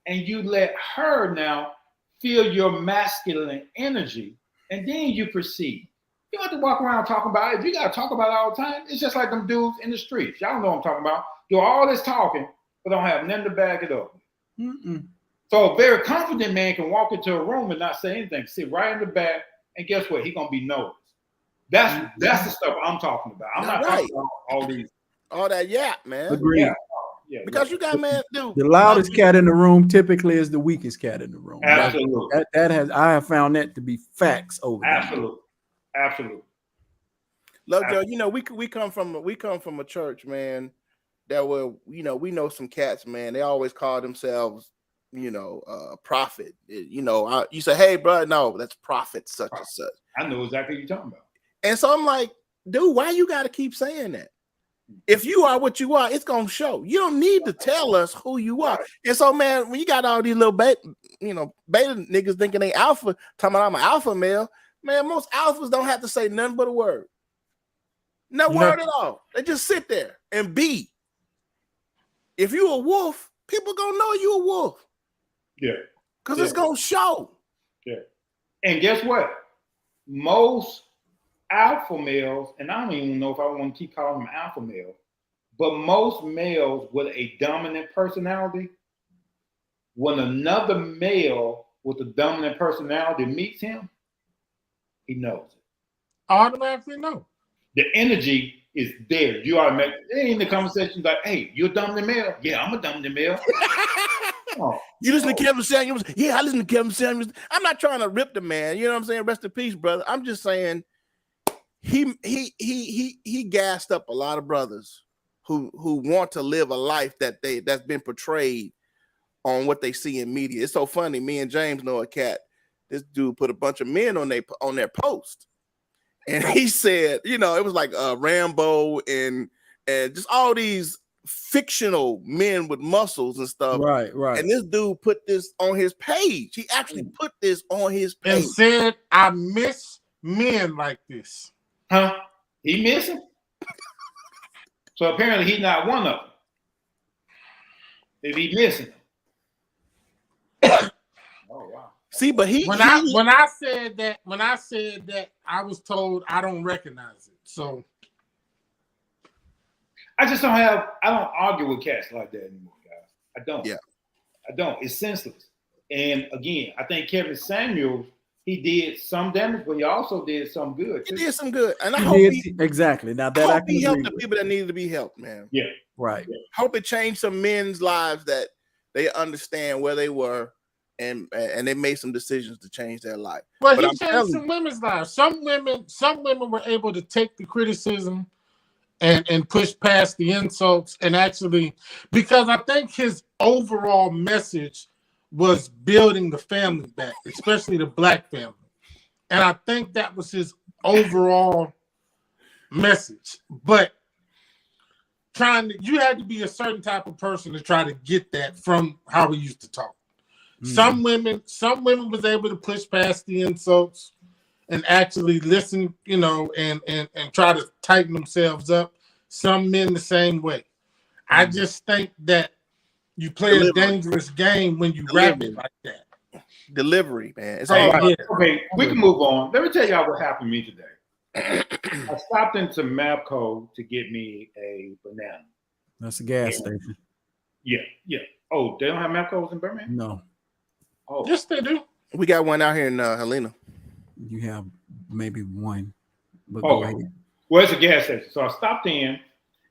and you let her now feel your masculine energy and then you proceed. You don't have to walk around talking about it. If you got to talk about it all the time, it's just like them dudes in the streets. Y'all know what I'm talking about. Do all this talking, but don't have nothing to back it up. Mm-mm. So a very confident man can walk into a room and not say anything, sit right in the back, and guess what? He's going to be noticed. That's the stuff I'm talking about. I'm not talking about all that yap, man. Agreed. Yeah, because you got, man, dude. The loudest cat in the room typically is the weakest cat in the room. Absolutely. I have found that to be facts over Absolutely. Absolutely. Lovejoy, you know, we come from a church, man, that we know some cats, man. They always call themselves, prophet. You say, hey, bro, no, that's prophet such and such. I know exactly what you're talking about. And so I'm like, dude, why you got to keep saying that? If you are what you are, it's gonna show. You don't need to tell us who you are. And so, man, when you got all these little beta niggas thinking they alpha, talking about I'm an alpha male, man, most alphas don't have to say nothing but a word. No word at all. They just sit there and be. If you a wolf, people gonna know you a wolf. Yeah. Because it's gonna show. Yeah. And guess what? Most alpha males, and I don't even know if I want to keep calling them alpha males, but most males with a dominant personality, when another male with a dominant personality meets him, he knows it. Automatically know. The energy is there. You automatically in the conversation like, hey, you're a dominant male? Yeah, I'm a dominant male. You listen to Kevin Samuels? Yeah, I listen to Kevin Samuels. I'm not trying to rip the man. You know what I'm saying? Rest in peace, brother. I'm just saying he gassed up a lot of brothers who want to live a life that's been portrayed on what they see in media. It's so funny. Me and James know a cat. This dude put a bunch of men on their post, and he said, it was like Rambo and just all these fictional men with muscles and stuff. Right. And this dude put this on his page. He actually put this on his page and said, "I miss men like this." Huh? He missing? So apparently he's not one of them. If he missing. Oh wow. See, but when I said that, I was told I don't recognize it. So I don't argue with cats like that anymore, guys. I don't. Yeah. I don't. It's senseless. And again, I think Kevin Samuels, he did some damage, but he also did some good. He did some good, and I He hope did, exactly. Now that I can he helped agree the with. people that needed to be helped, man. Yeah. Right. Hope it changed some men's lives that they understand where they were, and they made some decisions to change their life. Well, But he I'm changed telling some women's lives. Some women were able to take the criticism and push past the insults and actually, because I think his overall message was building the family back, especially the black family. And I think that was his overall message. But you had to be a certain type of person to try to get that from how he used to talk. Some women was able to push past the insults and actually listen, and try to tighten themselves up. Some men the same way. I just think that you play a dangerous game when you rap it like that. Delivery, man. It's Hey, all about okay, we can move on. Let me tell y'all what happened to me today. I stopped into Mapco to get me a banana. That's a gas station. Yeah. Oh, they don't have Mapcos in Birmingham? No, Oh, Yes, they do. We got one out here in Helena. you have maybe one. But Oh. go ahead. well, it's a gas station. So I stopped in,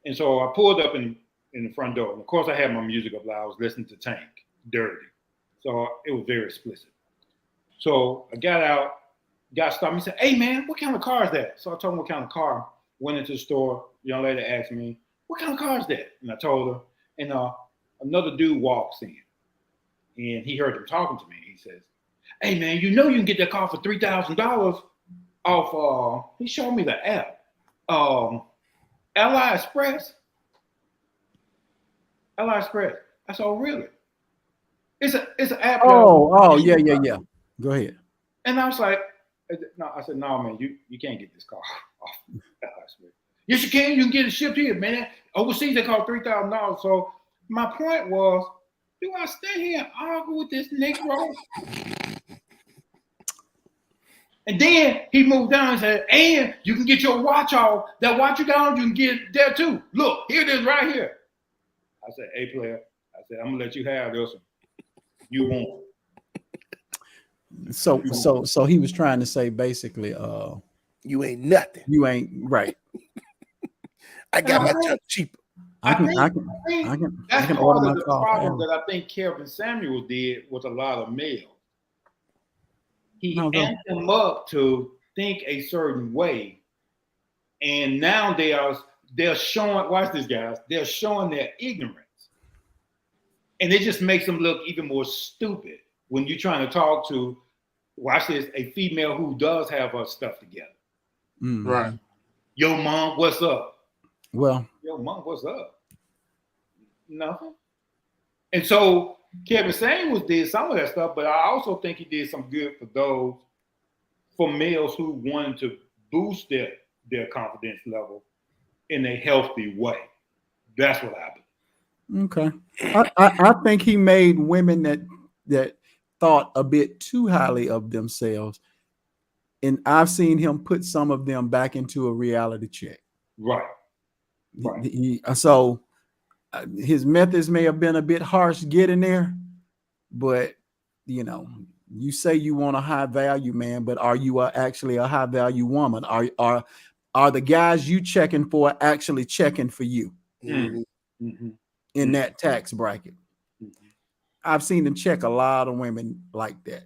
and so I pulled up in the front door. And of course, I had my music up loud. I was listening to Tank, Dirty. So it was very explicit. So I got out, got stopped. He said, "Hey, man, what kind of car is that?" So I told him what kind of car. Went into the store. Young lady asked me, "What kind of car is that?" And I told her. And another dude walks in, and he heard them talking to me. He says, "Hey, man, you can get that car for $3,000 off." He showed me the app, AliExpress. AliExpress. I said, "Oh, really?" It's an app. Oh, yeah. Go ahead. And I was like, "No," I said, "No, man, you can't get this car off AliExpress." "Yes, you can. You can get it shipped here, man. Overseas, they cost $3,000. So my point was, do I stay here and argue with this Negro? And then he moved down and said, "And you can get your watch off. That watch you got on, you can get it there too. Look, here it is right here." I said, "Hey, player," I said, "I'm gonna let you have this one. You won't." So he was trying to say basically, You ain't nothing. you ain't right. I got my junk cheaper. I can That's part order of my the car. problem that I think Kevin Samuels did with a lot of males. He amped them up to think a certain way, and now they're showing. Watch this, guys. They're showing their ignorance, and it just makes them look even more stupid when you're trying to talk to. Watch this, a female who does have her stuff together. Right. Yo, mom, what's up? Well, Yo, mom, what's up? Nothing. And so Kevin Samuels did some of that stuff, but I also think he did some good for males who wanted to boost their confidence level in a healthy way. That's what happened. okay. I think he made women that thought a bit too highly of themselves, and I've seen him put some of them back into a reality check. Right. So his methods may have been a bit harsh getting there, but you say you want a high value man, but are you actually a high value woman? Are the guys you checking for actually checking for you in that tax bracket? I've seen them check a lot of women like that.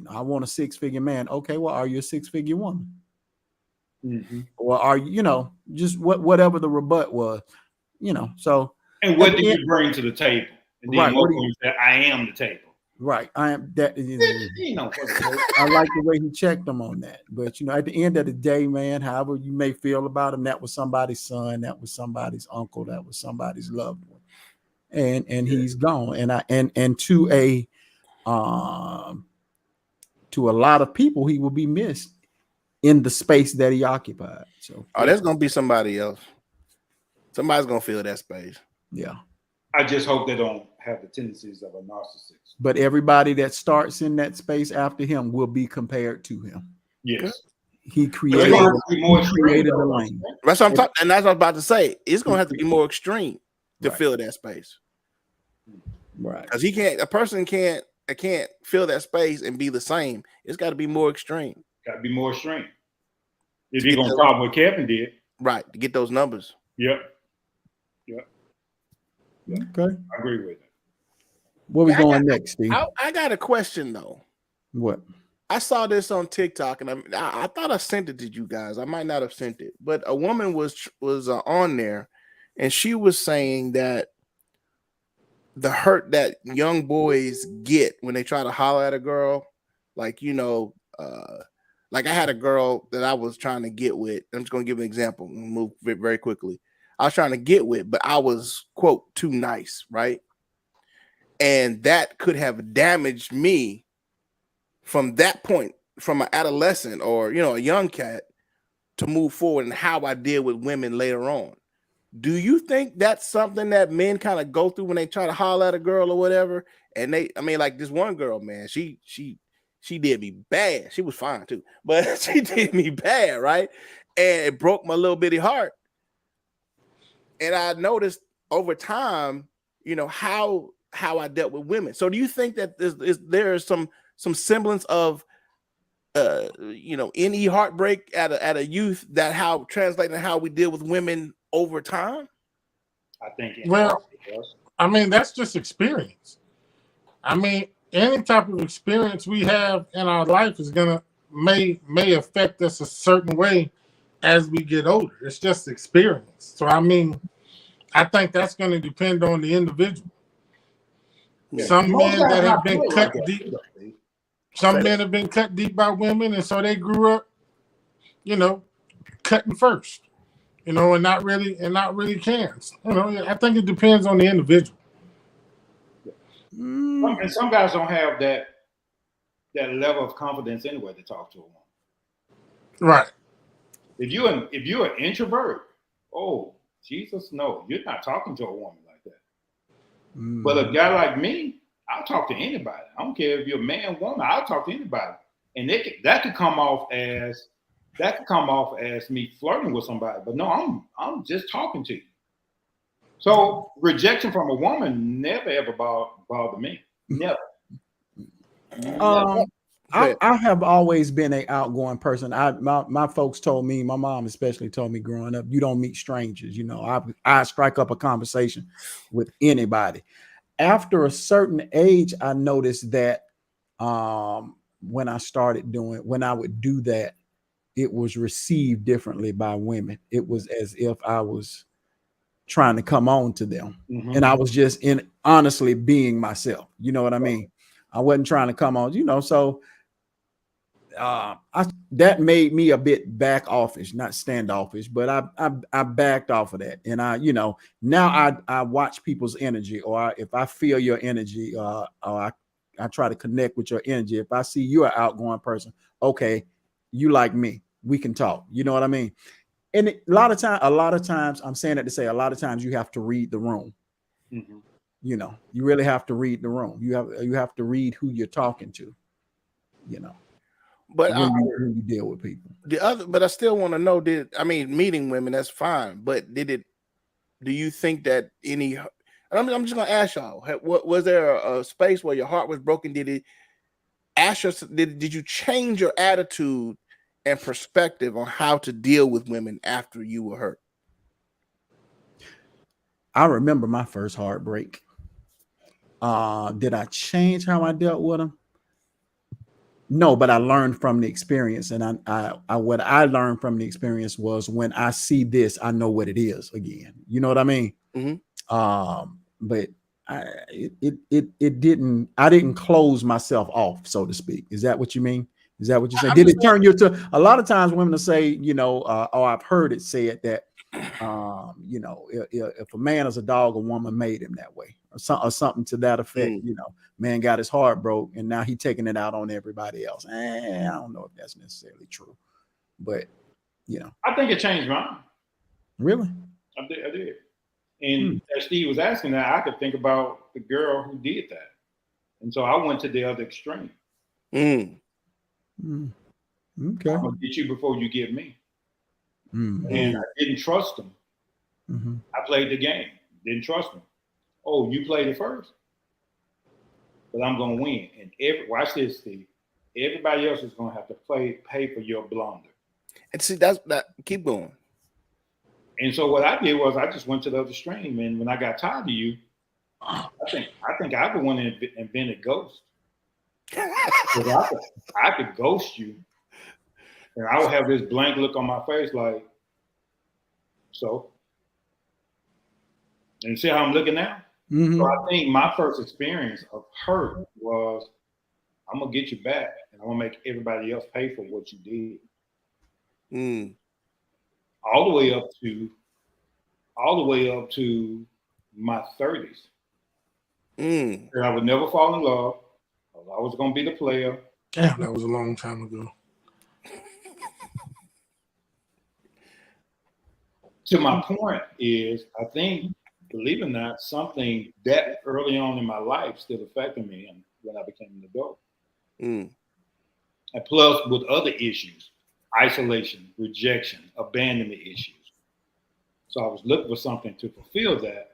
I want a 6-figure man. Okay, well, are you a 6-figure woman? Or are you, just whatever the rebut was, so. And what do you bring to the table? And then Right, you say, "I am the table." Right. I am that. I like the way he checked them on that. But at the end of the day, man, however you may feel about him, that was somebody's son, that was somebody's uncle, that was somebody's loved one. And he's gone. And to a lot of people, he will be missed in the space that he occupied. So there's gonna be somebody else. Somebody's gonna fill that space. Yeah. I just hope they don't have the tendencies of a narcissist. But everybody that starts in that space after him will be compared to him. Yes. He created the lane. That's what I'm talking, and that's what I'm about to say. It's gonna have to be more extreme to fill that space. Right. Because a person can't fill that space and be the same. It's got to be more extreme. Got to be more extreme. If you're gonna talk what Kevin did, right, to get those numbers. Yep. Okay. I agree with it. Where we going next, Steve? I got a question though. What? I saw this on TikTok, and I thought I sent it to you guys. I might not have sent it, but a woman was on there, and she was saying that the hurt that young boys get when they try to holler at a girl, like like I had a girl that I was trying to get with. I'm just going to give an example and move very quickly. I was trying to get with, but I was, quote, too nice, right? And that could have damaged me from that point, from an adolescent or, a young cat, to move forward and how I deal with women later on. Do you think that's something that men kind of go through when they try to holler at a girl or whatever? And like this one girl, man, she did me bad. She was fine too, but she did me bad, right? And it broke my little bitty heart. And I noticed over time, how I dealt with women. So do you think that there is some semblance of any heartbreak at a youth that how translating how we deal with women over time? I think. I mean, that's just experience. I mean, any type of experience we have in our life is may affect us a certain way as we get older. It's just experience. So I mean, I think that's going to depend on the individual. Yeah. Some men that have been cut deep. Some men have been cut deep by women, and so they grew up, cutting first, and not really caring. I think it depends on the individual. And some guys don't have that level of confidence anyway to talk to a woman. Right. If you're an introvert, oh Jesus, no, you're not talking to a woman like that. But a guy like me, I'll talk to anybody. I don't care if you're a man, woman. I'll talk to anybody, and that could come off as me flirting with somebody. But no, I'm just talking to you. So rejection from a woman never ever bothered me. Never. I have always been an outgoing person. My folks told me, my mom especially told me growing up, you don't meet strangers. I strike up a conversation with anybody. After a certain age, I noticed that when I would do that, it was received differently by women. It was as if I was trying to come on to them. And I was just honestly being myself. You know what I mean? I wasn't trying to come on, so that made me a bit back offish, not standoffish, but I backed off of that. And now I watch people's energy, or if I feel your energy, or I try to connect with your energy. If I see you're an outgoing person, okay, you like me, we can talk. You know what I mean? And a lot of times, I'm saying that to say, a lot of times you have to read the room. You really have to read the room. You have to read who you're talking to. But when you deal with people, but I still want to know, meeting women, that's fine. But do you think that I'm just going to ask y'all, was there a space where your heart was broken? Did you change your attitude and perspective on how to deal with women after you were hurt? I remember my first heartbreak. Did I change how I dealt with them? No, but I learned from the experience, and what I learned from the experience was, when I see this, I know what it is again. You know what I mean? But it didn't. I didn't close myself off, so to speak. Is that what you mean? Is that what you say? Did it turn you to? A lot of times, women will say, I've heard it said that, if a man is a dog, a woman made him that way, or something to that effect. Man got his heart broke, and now he taking it out on everybody else. I don't know if that's necessarily true, but I think it changed mine. Really? I did. And as Steve was asking that, I could think about the girl who did that, and so I went to the other extreme. Okay. I'm gonna get you before you get me. And I didn't trust them. I played the game. Didn't trust them. Oh, you played it first? but I'm gonna win. And watch this, Steve. Everybody else is gonna have to pay for your blunder. And see, that keep going. And so what I did was I just went to the other stream, and when I got tired of you, I think I'm the one that invented ghost. I could ghost you, and I would have this blank look on my face, like, so. And see how I'm looking now? Mm-hmm. So I think my first experience of hurt was, I'm gonna get you back, and I'm gonna make everybody else pay for what you did. All the way up to my 30s. And I would never fall in love. I was always gonna be the player. Damn, that was a long time ago. To my point is, I think, believe it or not, something that early on in my life still affected me, and when I became an adult. And plus with other issues, isolation, rejection, abandonment issues. So I was looking for something to fulfill that.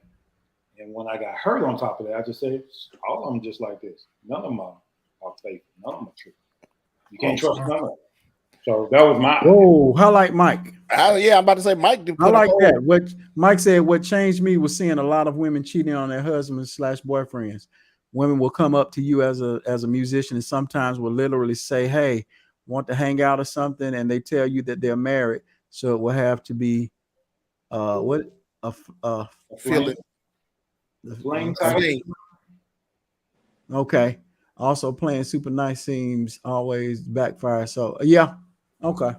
And when I got hurt on top of that, I just said, all of them just like this. None of them are faithful. None of them are true. You can't trust none of them. So that was my. Whoa, how like Mike? Yeah, I'm about to say Mike. I like that. What Mike said, what changed me was seeing a lot of women cheating on their husbands / boyfriends. Women will come up to you as a musician and sometimes will literally say, hey, want to hang out or something, and they tell you that they're married. So it will have to be feeling. The flame type. Okay. Also playing super nice seems always backfire. So yeah, okay.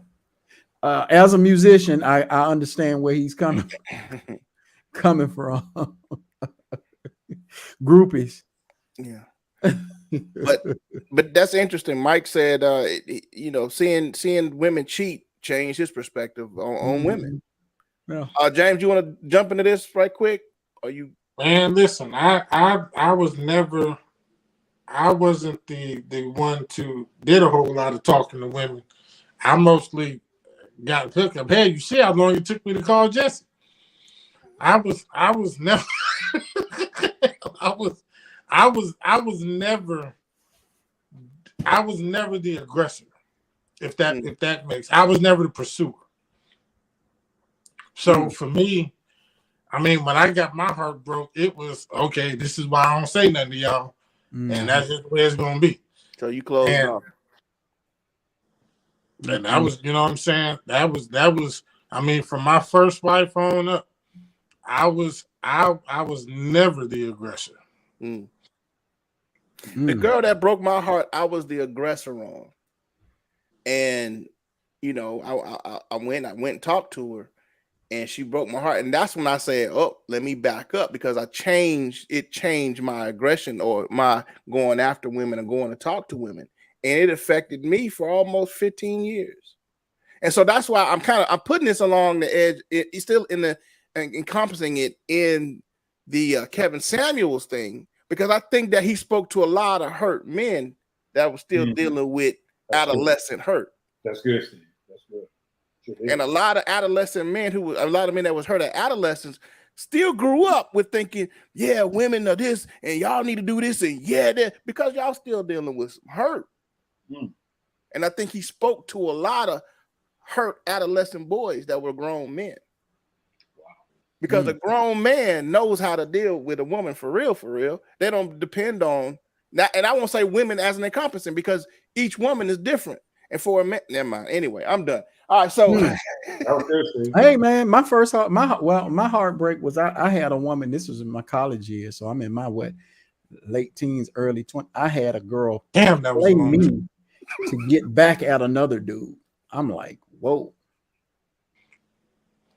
As a musician, I understand where he's coming from. Groupies. Yeah. But that's interesting. Mike said seeing women cheat changed his perspective on women. Yeah. James, you want to jump into this right quick? Are you? Man, listen, I wasn't the one to did a whole lot of talking to women. I mostly got hooked up. Hey, you see how long it took me to call Jesse? I was never never the aggressor. If that makes, I was never the pursuer. So for me, I mean, when I got my heart broke, it was okay. This is why I don't say nothing to y'all, and that's just the way it's gonna be. So you closed off. And that was, you know what I'm saying? That was. I mean, from my first wife on up, I was never the aggressor. The girl that broke my heart, I was the aggressor on, and I went and talked to her. And she broke my heart. And that's when I said, oh, let me back up, because it changed my aggression or my going after women and going to talk to women. And it affected me for almost 15 years. And so that's why I'm putting this along the edge. It's still encompassing it in the Kevin Samuels thing, because I think that he spoke to a lot of hurt men that were still dealing with adolescent hurt. That's good, Steve. That's good. And a lot of adolescent men a lot of men that was hurt at adolescence still grew up with thinking, yeah, women are this and y'all need to do this and that, because y'all still dealing with some hurt. And I think he spoke to a lot of hurt adolescent boys that were grown men. Wow. Because a grown man knows how to deal with a woman for real. They don't depend on that. And I won't say women as an encompassing, because each woman is different. And for a man, never mind. Anyway, I'm done. All right, so hey man, my heartbreak was I had a woman. This was in my college years, so I'm in my late teens, early 20s. I had a girl that was me to get back at another dude. I'm like, whoa.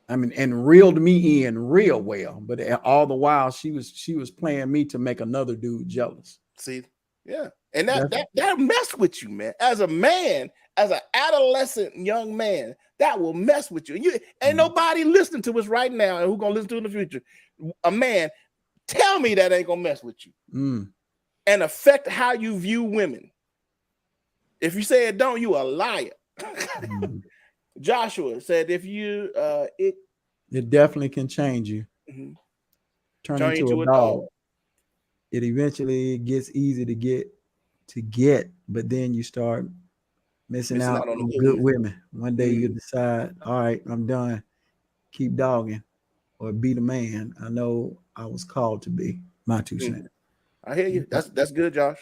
I mean, and reeled me in real well, but all the while she was playing me to make another dude jealous. See, yeah, and that messed with you, man. As a man, as an adolescent young man, that will mess with you. And you ain't nobody listening to us right now, and who gonna listen to it in the future. A man, tell me that ain't gonna mess with you and affect how you view women. If you say it don't, you a liar. Joshua said, if you it definitely can change you. Turn into a dog. it eventually gets easy to get, but then you start missing out on on the good women. women. One day you decide, all right, I'm done. Keep dogging or be the man I know I was called to be. My 2 cents. I hear you. That's good, Josh.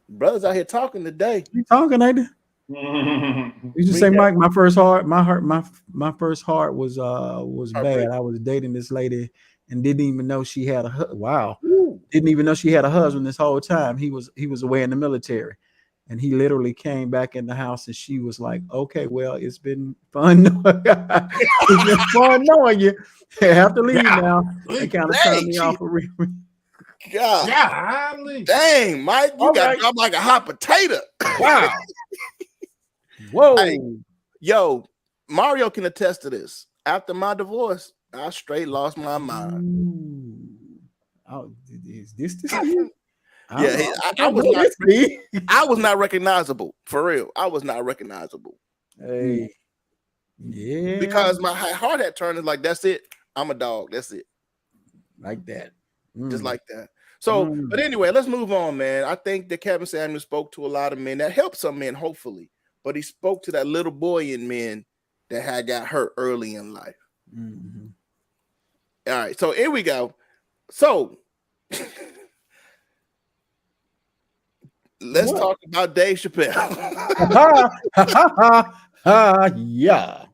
Brothers out here talking today. You talking, ain't it? You just say, Mike, my first heart was bad. I was dating this lady and didn't even know she had didn't even know she had a husband this whole time. He was away in the military, and he literally came back in the house and she was like, okay, well, it's been fun. It's been fun knowing you. I have to leave now. It kind of turned me off a real. God. Dang, Mike, you got dropped like a hot potato. Wow. Whoa. Hey, yo, Mario can attest to this. After my divorce, I straight lost my mind. Oh, is this you? Yeah, I was not recognizable. For real. I was not recognizable. Hey. Yeah. Because my heart had turned like, that's it. I'm a dog. That's it. Like that. Just like that. So, but anyway, let's move on, man. I think that Kevin Samuels spoke to a lot of men. That helped some men, hopefully. But he spoke to that little boy in men that had got hurt early in life. Mm-hmm. All right, so here we go. So let's talk about Dave Chappelle. Yeah.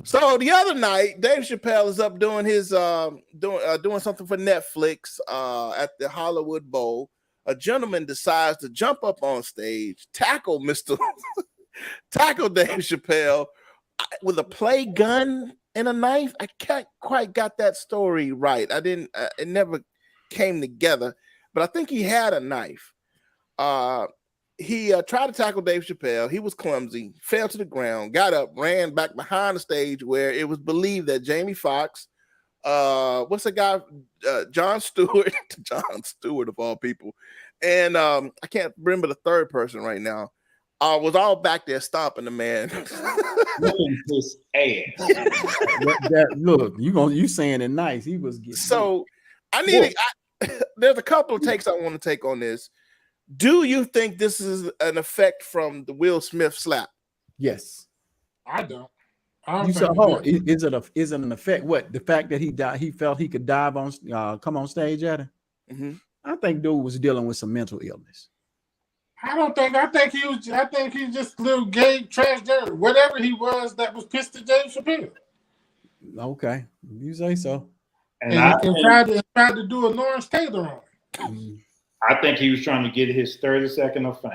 So the other night, Dave Chappelle is up doing his doing something for Netflix at the Hollywood Bowl. A gentleman decides to jump up on stage, tackle Dave Chappelle with a play gun and a knife. I can't quite got that story right. It never came together, but I think he had a knife. He tried to tackle Dave Chappelle. He was clumsy, fell to the ground, got up, ran back behind the stage where it was believed that Jamie Foxx, what's the guy, Jon Stewart, Jon Stewart of all people, and I can't remember the third person right now, was all back there stomping the man. Looking his ass. Look, you saying it nice. He was getting so. There's a couple of takes I want to take on this. Do you think this is an effect from the Will Smith slap? Yes. I don't. Is it an effect? What, the fact that he died? He felt he could dive on, come on stage at her. Mm-hmm. I think dude was dealing with some mental illness. I think he just little gay transgender, whatever he was that was pissed at Dave Chappelle. Okay, you say so. And tried to do a Lawrence Taylor on it. I think he was trying to get his 30 seconds of fame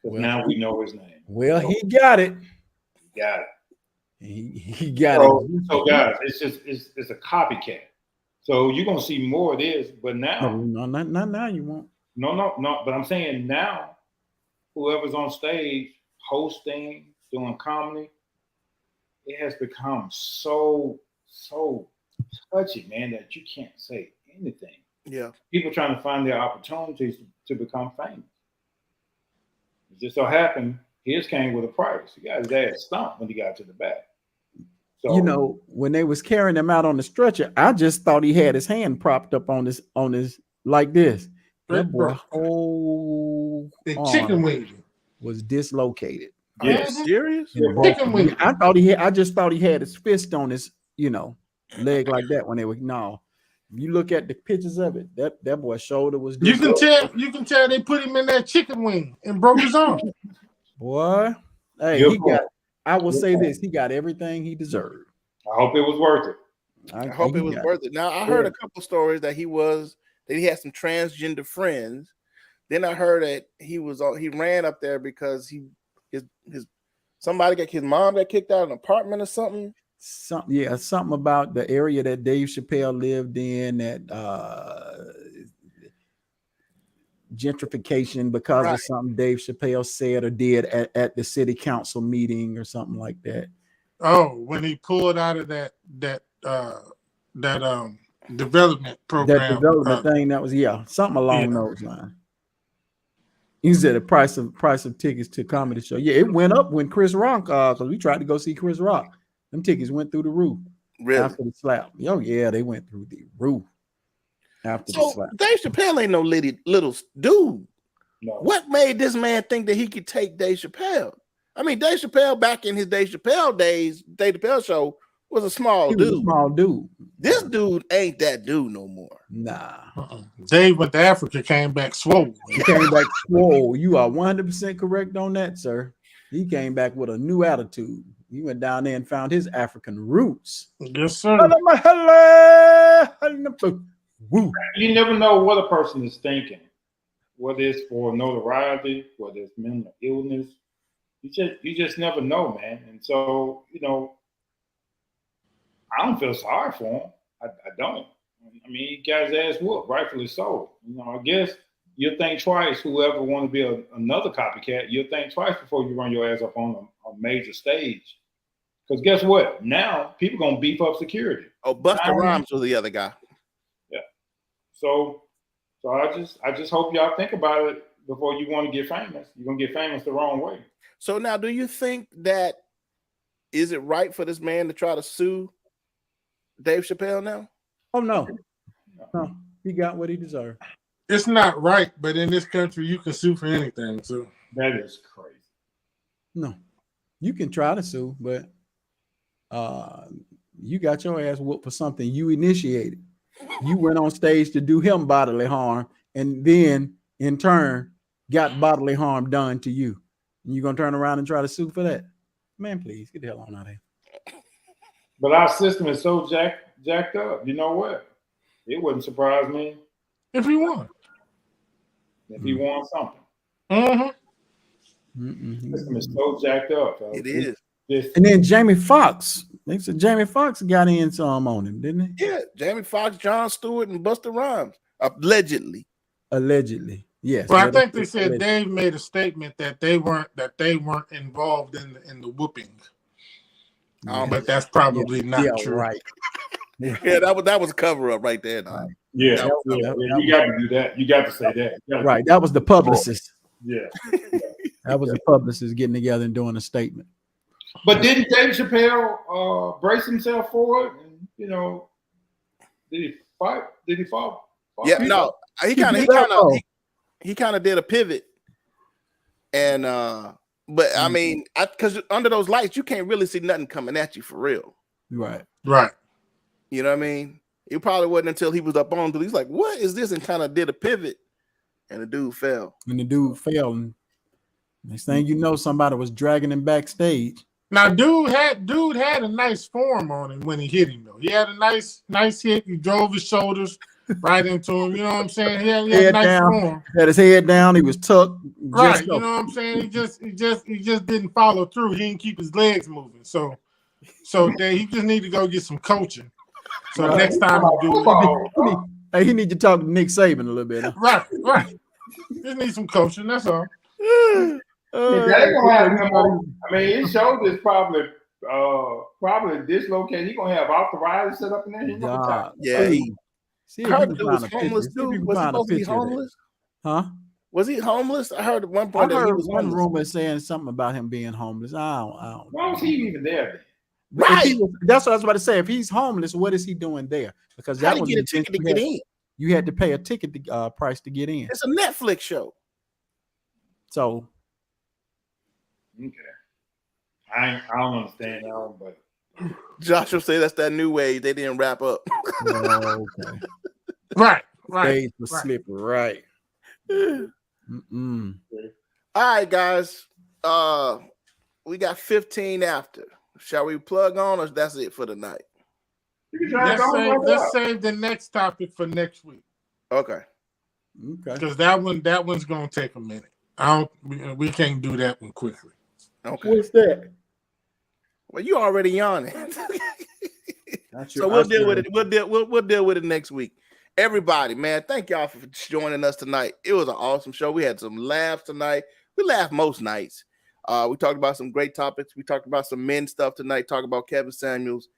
because now we know his name. Well, he got it. He got it. He got it. So guys, it's a copycat. So you're gonna see more of this, but now not now. You won't. No. But I'm saying now, whoever's on stage hosting, doing comedy, it has become so touchy, man, that you can't say anything. Yeah, people trying to find their opportunities to become famous. It just so happened his came with a price. He got his ass stomped when he got to the back. So when they was carrying him out on the stretcher, I just thought he had his hand propped up on his like this. That boy whole chicken wing was dislocated. Yeah, serious? Chicken wing. I just thought he had his fist on his, leg like that when they were You look at the pictures of it, that boy's shoulder was. You can tell they put him in that chicken wing and broke his arm. Boy, hey, I will say this: he got everything he deserved. I hope it was worth it. I hope it was worth it. Now I heard a couple stories that he had some transgender friends. Then I heard that he ran up there because somebody his mom got kicked out of an apartment or something. Something about the area that Dave Chappelle lived in, that gentrification because of something Dave Chappelle said or did at the city council meeting or something like that. Oh, when he pulled out of that development program, that development thing, that was something along those lines. He said the price of tickets to comedy show. Yeah, it went up when Chris Rock, because we tried to go see Chris Rock. Them tickets went through the roof. Really? After the slap. Oh, yeah, they went through the roof. After the So slap. Dave Chappelle ain't no little dude. No. What made this man think that he could take Dave Chappelle? I mean, Dave Chappelle back in his Dave Chappelle days, Dave Chappelle show was a small He was dude. a small dude. This dude ain't that dude no more. Nah. Dave went to Africa, came back swole. He came back. Whoa, you are 100% correct on that, sir. He came back with a new attitude. He went down there and found his African roots. Yes, sir. Woo. You never know what a person is thinking, whether it's for notoriety, whether it's mental illness. You just never know, man. And so, I don't feel sorry for him. I don't. I mean, he got his ass whooped, rightfully so. I guess you'll think twice. Whoever want to be another copycat, you'll think twice before you run your ass up on a major stage. Because guess what? Now people gonna beef up security. Oh, Busta Rhymes was the other guy. Yeah. So I just hope y'all think about it before you want to get famous. You're gonna get famous the wrong way. So now, do you think that is it right for this man to try to sue Dave Chappelle now? Oh no, he got what he deserved. It's not right, but in this country, you can sue for anything. So That is crazy. No, you can try to sue, but you got your ass whooped for something you initiated. You went on stage to do him bodily harm, and then in turn got bodily harm done to you. And you're gonna turn around and try to sue for that? Man, please get the hell on out of here. But our system is so jacked up. You know what? It wouldn't surprise me if he won, if he won something. Mm-hmm. The system is so jacked up. It is. And then Jamie Foxx. They said Jamie Foxx got in some on him, didn't he? Yeah, Jamie Foxx, Jon Stewart, and Busta Rhymes, allegedly. Allegedly, yes. Well, I think they said Dave made a statement that they weren't involved in the whooping. But that's probably not true. Right. Yeah, that was a cover up right there. Now. Yeah, you got to do that. You got to say that. Right. That was the publicist. Yeah. That was the publicist getting together and doing a statement. But didn't Dave Chappelle brace himself for it? And, did he fight? Did he fall? Yeah, no. He kind of did a pivot, and but I mean, because under those lights, you can't really see nothing coming at you for real. Right. You know what I mean? It probably wasn't until he was up on. He's like, "What is this?" And kind of did a pivot, and the dude fell. And the dude fell, and next thing you know, somebody was dragging him backstage. Now, dude had a nice form on him when he hit him, though. He had a nice hit. He drove his shoulders right into him. You know what I'm saying? He had a nice form. Had his head down. He was tucked. Right. You know what I'm saying? He just didn't follow through. He didn't keep his legs moving. So then he just need to go get some coaching. So next time you do it, he need to talk to Nick Saban a little bit. Right. Just need some coaching. That's all. His shoulders probably dislocated. He's gonna have arthritis set up in there. Yeah. I heard the dude was homeless too. Was he supposed to be homeless? Huh? Was he homeless? I heard at one point that he was one homeless. rumor saying something about him being homeless. I don't. Why was he even there? Right. That's what I was about to say. If he's homeless, what is he doing there? Because that was get a ticket to get in. You had to pay a ticket price to get in. It's a Netflix show. So. Okay. I don't understand that one, but Joshua say that's that new wave. They didn't wrap up. Okay. Right. Days was slippery. Right. All right, guys. We got 15 after. Shall we plug on, or that's it for the night? Let's save the next topic for next week. Okay. Because that one's gonna take a minute. We can't do that one quickly. Okay. What's that? Well, you already yawning. So we'll deal with it. We'll deal with it next week. Everybody, man, thank y'all for joining us tonight. It was an awesome show. We had some laughs tonight. We laugh most nights. We talked about some great topics. We talked about some men stuff tonight. Talked about Kevin Samuels,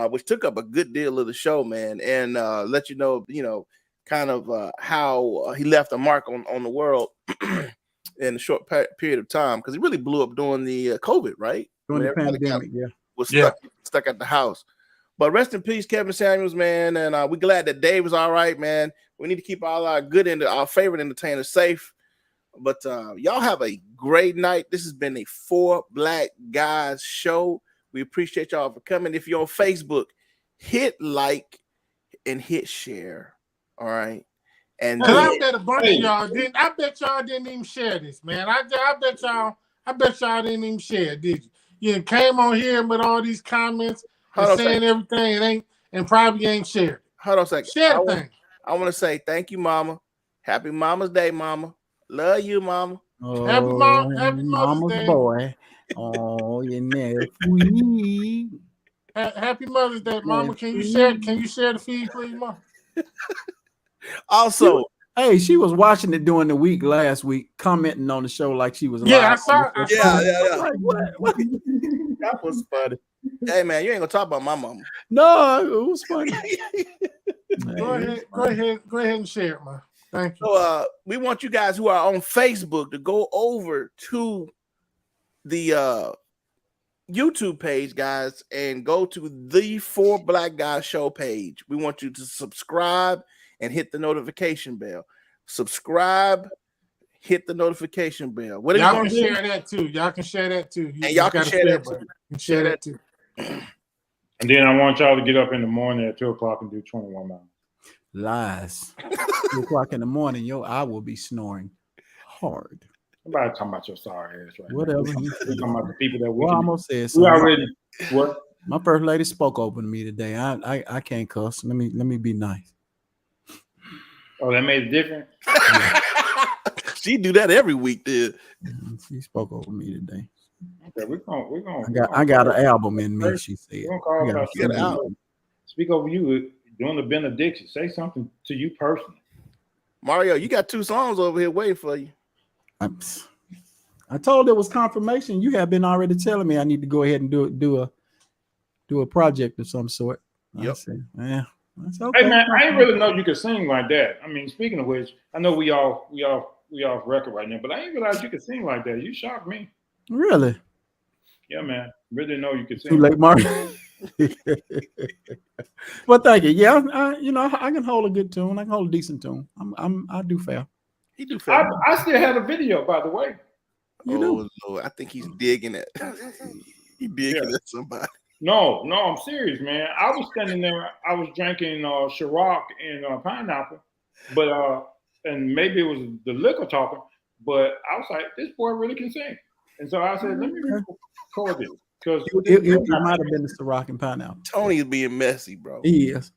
which took up a good deal of the show, man, and let you know, kind of how he left a mark on the world in a short period of time, because he really blew up during the COVID, right? During the pandemic, was stuck at the house. But rest in peace, Kevin Samuels, man, and we're glad that Dave was all right, man. We need to keep all our our favorite entertainers safe. But y'all have a great night. This has been a 4 Black Guys show. We appreciate y'all for coming. If you're on Facebook, hit like and hit share. All right. And I bet a bunch of y'all didn't. I bet y'all didn't even share this, man. I bet y'all didn't even share, did you? You came on here with all these comments and saying everything and probably ain't shared. Hold on a second. Share the thing. I want to say thank you, Mama. Happy Mama's Day, Mama. Love you, Mama. Oh, Happy Mother's Mama's Day. boy. Oh, you know, sweet. Happy Mother's Day, Mama. Can you share the feed, please, Mama? Also, hey, she was watching it during the week last week, commenting on the show like she was live. Yeah, I saw. Yeah. Like, what? That was funny. Hey, man, you ain't gonna talk about my mama. No, it was funny. Go ahead and share it, man. Thank you. So, we want you guys who are on Facebook to go over to the YouTube page, guys, and go to the 4 Black Guys Show page. We want you to subscribe and hit the notification bell. Subscribe, hit the notification bell. What y'all can share that too. Y'all can share that too. And y'all can share that too. Share that too. And then I want y'all to get up in the morning at 2 o'clock and do 21 miles. Lies. 2 o'clock in the morning, I will be snoring hard. Nobody talking about your sorry ass right Whatever. now. We're talking about the people that Well, I almost said we something. already what? My first lady spoke open to me today. I can't cuss. Let me be nice. Oh, that made a difference. She do that every week, dude. She spoke over me today. Okay, we're gonna. I got an album in me. She said. We're gonna call Get out. Speak over you doing the benediction. Say something to you personally. Mario, you got 2 songs over here waiting for you. I told it was confirmation. You have been already telling me I need to go ahead and do a project of some sort. Yep. I said, yeah, that's okay. Hey man, I didn't really know you could sing like that. I mean, speaking of which, I know we off record right now, but I didn't realize you could sing like that. You shocked me. Really? Yeah, man. Really didn't know you could sing. Too late, Mark. Well, thank you. Yeah, I can hold a good tune. I can hold a decent tune. I do fair. He do fair. I still had a video, by the way. You do. Lord, I think he's digging it. He digging at somebody. No, I'm serious, man. I was standing there. I was drinking Ciroc and pineapple, but and maybe it was the liquor talking, but I was like, this boy really can sing, and so I said, let me record this because It might have been the Ciroc and pineapple. Tony is being messy, bro. He is.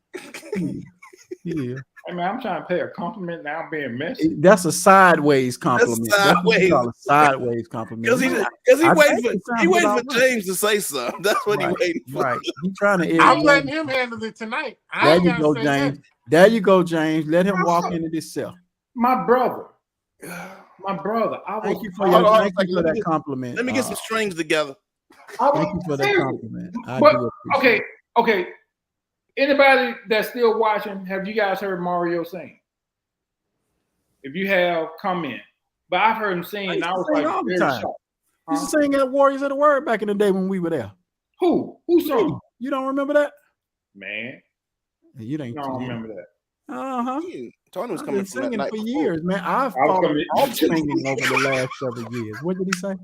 Yeah. I mean, I'm trying to pay a compliment now. I'm being messy. That's a sideways compliment. That's what you call a sideways compliment. Because he waiting for James to say something. That's what he waiting for. Right. He's trying to. I'm letting him handle it tonight. There you go, James. There you go, James. Let him walk into this cell. My brother. Thank you for that compliment. Let me get some strings together. Thank you for that compliment. Okay. Anybody that's still watching, have you guys heard Mario sing? If you have, come in. But I've heard him sing, and I was like, all the very time. shocked. He used to sing at Warriors of the Word back in the day when we were there. Who sung? You don't remember that? Man, You don't remember that. Uh-huh. Tony was I've coming been from that singing night for before. years, man. I've was fallen off singing over the last several years. What did he say?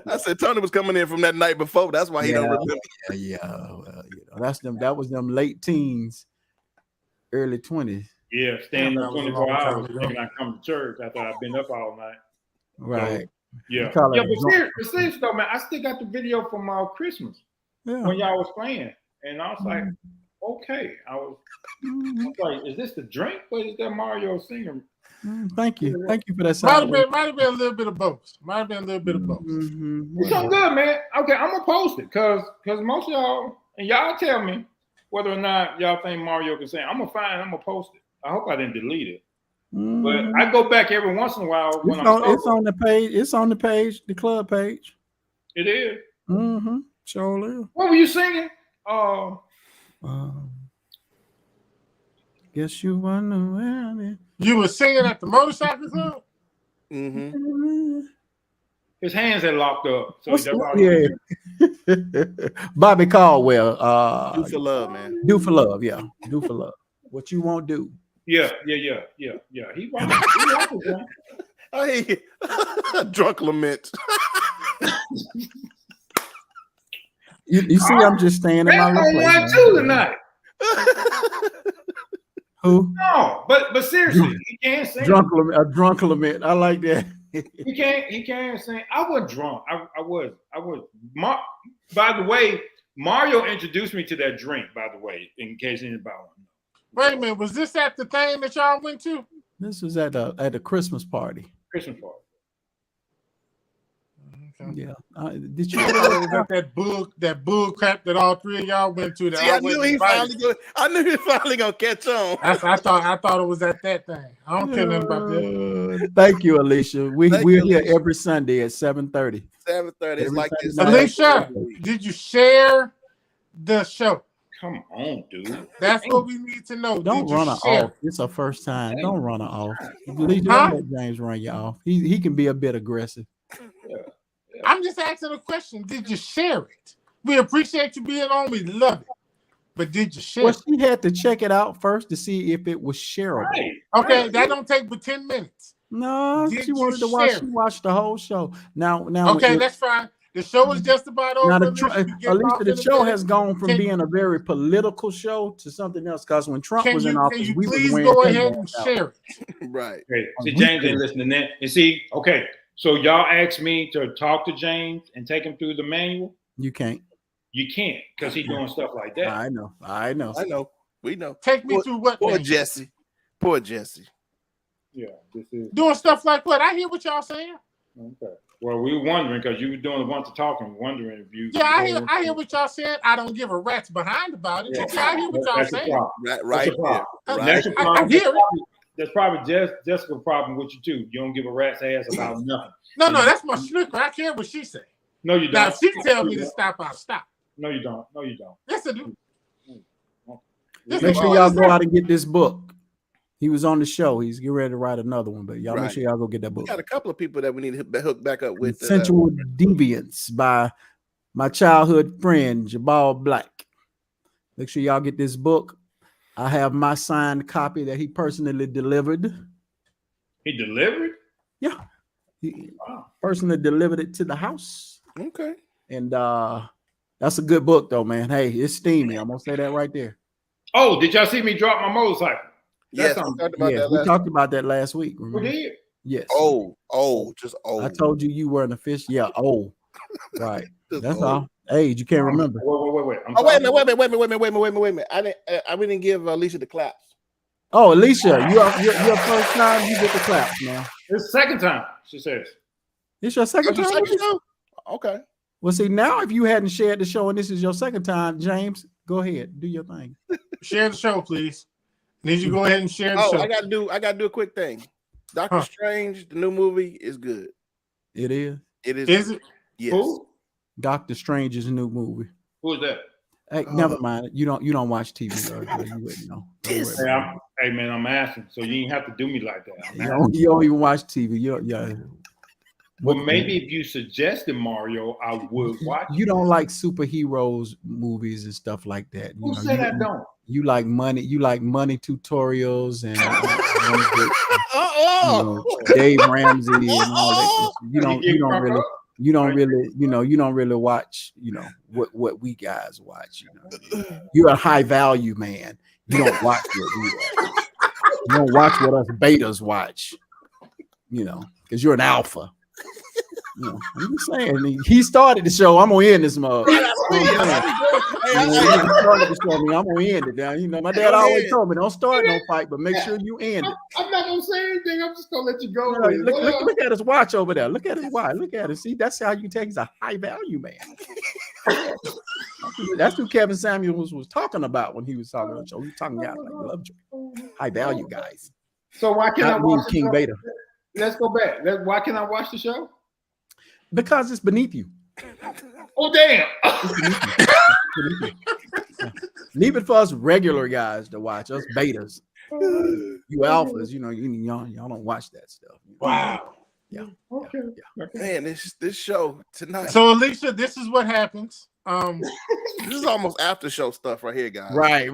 I said Tony was coming in from that night before. That's why he don't remember. Yeah. Well, that was them late teens, early 20s. Yeah, staying up that was a 24 long time hours ago. thinking I come to church after I've been up all night. Right. Yeah. You call it But serious though, man, I still got the video from Christmas when y'all was playing, and I was like, okay. I was like, is this the drink or is that Mario singing? Thank you for that. Might have been a little bit of both. It's so good, man. Okay, I'm gonna post it because most of y'all and y'all tell me whether or not y'all think Mario can sing. I'm gonna post it. I hope I didn't delete it. But I go back every once in a while when it's on the page. It's on the page, the club page. It is. Sure is. What were you singing? Guess you wanna know. You were singing at the motorcycle club? Mm-hmm. His hands had locked up. So Bobby Caldwell. Do for love, man. Do for love, yeah. Do for love. What you won't do. Yeah. He watched it. Hey, drunk lament. You see, I'm just staying in my That's little on place. one too tonight. Who? No, but seriously, he can't sing. A drunk lament. I like that. He can't sing. I was drunk. I was. By the way, Mario introduced me to that drink. By the way, in case anybody wants to know. Wait a minute, was this at the thing that y'all went to? This was at a Christmas party. Christmas party. Okay. Yeah. Did you? It was at that bull crap that all three of y'all went to. That See, I knew he was finally gonna catch on. I thought it was at that thing. I don't care nothing about that. Thank you, Alicia. We're you, here Alicia. every Sunday at 7:30. 7:30. It's like this. Alicia, did you share the show? Come on, dude. That's what we need to know. Don't Did you run her share? off. It's her first time. Don't run her off. Alicia, Huh? don't let James run you off. He can be a bit aggressive. I'm just asking a question. Did you share it? We appreciate you being on. We love it. But did you share Well, it? she had to check it out first to see if it was shareable. Right. Okay, that don't take but 10 minutes. No, Did she you wanted to watch. share She it? watched the whole show. Now, Okay, that's fine. The show is just about over. now Alicia, you get Alicia, off the in a show minute. has gone from Can- being a very political show to something else. Because when Trump was in Can office, you we was please wearing go ahead and headbands out. share it? Right. Okay. See, James ain't listening to that. And see, okay, so y'all asked me to talk to James and take him through the manual. You can't. You can't because he's doing stuff like that. I know. I know. We know. Take me through what? Poor man? Jesse. Poor Jesse. Yeah, this is Doing stuff like what? I hear what y'all saying. okay. Well, we were wondering because you were doing a bunch of talking, wondering if you. Yeah, I hear what y'all saying. I don't give a rat's behind about it. Yeah. Yeah, I hear what y'all That's the saying. problem. Right, That's right the there. problem. Right. That's the I problem. hear it. That's probably Jessica's problem with you too. You don't give a rat's ass about nothing. No, that's my snooker. I care what she say. No, you Now, don't. if she tell me to stop, I'll stop. No, you don't. No, you don't. Yes, I do. This Make is sure all y'all this go is. out and get this book. He was on the show. He's getting ready to write another one, but y'all make Right. sure y'all go get that We book. got a couple of people that we need to hook back up with. Sensual Deviance by my childhood friend Jabal Black. Make sure y'all get this book. I have my signed copy that he personally delivered. He delivered. Yeah, he Wow. personally delivered it to the house, Okay. and that's a good book, though, man. Hey, it's steamy. I'm gonna say that right there. Oh, did y'all see me drop my motorcycle? Yes, That's we talked about Yeah, that we last. talked about that last week. Who Remember? did? Yes. Just I told you weren't a fish. Yeah. Oh, right. Just That's old. all. Age, you can't remember. Wait. Oh, wait a minute. I didn't give Alicia the claps. Oh, Alicia, your first time. You get the claps now. It's the second time, she says. It's your second That's your time. second show? Okay. Well, see, now if you hadn't shared the show and this is your second time, James, go ahead, do your thing. Share the show, please. Need you to go ahead and share the Oh, show. I gotta do a quick thing. Doctor Huh. Strange, the new movie, is good. It is It is. Is it? Yes. Who? Doctor Strange's new movie. Who is that? Hey, never mind. You don't watch TV, though, so you wouldn't know. Don't worry Yes. about it. Hey, man, I'm asking, so you ain't have to do me like that. I'm You asking. don't even watch TV. Yeah. Well, maybe if you suggested Mario, I would watch. You don't like superheroes movies and stuff like that. Who said I don't? You like money. You like money tutorials and Dave Ramsey and all that. You don't really watch. What we guys watch. You're a high value man. You don't watch what we watch. You don't watch what us betas watch. Because you're an alpha. I'm just saying. He started the show. I'm gonna end this mug. He started the show. I'm gonna end it. Now, my dad always told me, don't start no fight, but make sure you end it. I'm not gonna say anything. I'm just gonna let you go. Look at his watch over there. Look at his watch. Look at it. See, that's how you take. He's a high value man. That's who Kevin Samuels was talking about when he was talking on the show. He was talking about like Lovejoy, high value guys. So why can't I Not being watch the King show? Beta. Let's go back. Why can't I watch the show? Because it's beneath you. Oh damn! Leave it for us regular guys to watch. Us betas, you alphas. Y'all don't watch that stuff. Wow. Yeah. Okay. Man, this show tonight. So, Alicia, this is what happens. This is almost after show stuff right here, guys. Right.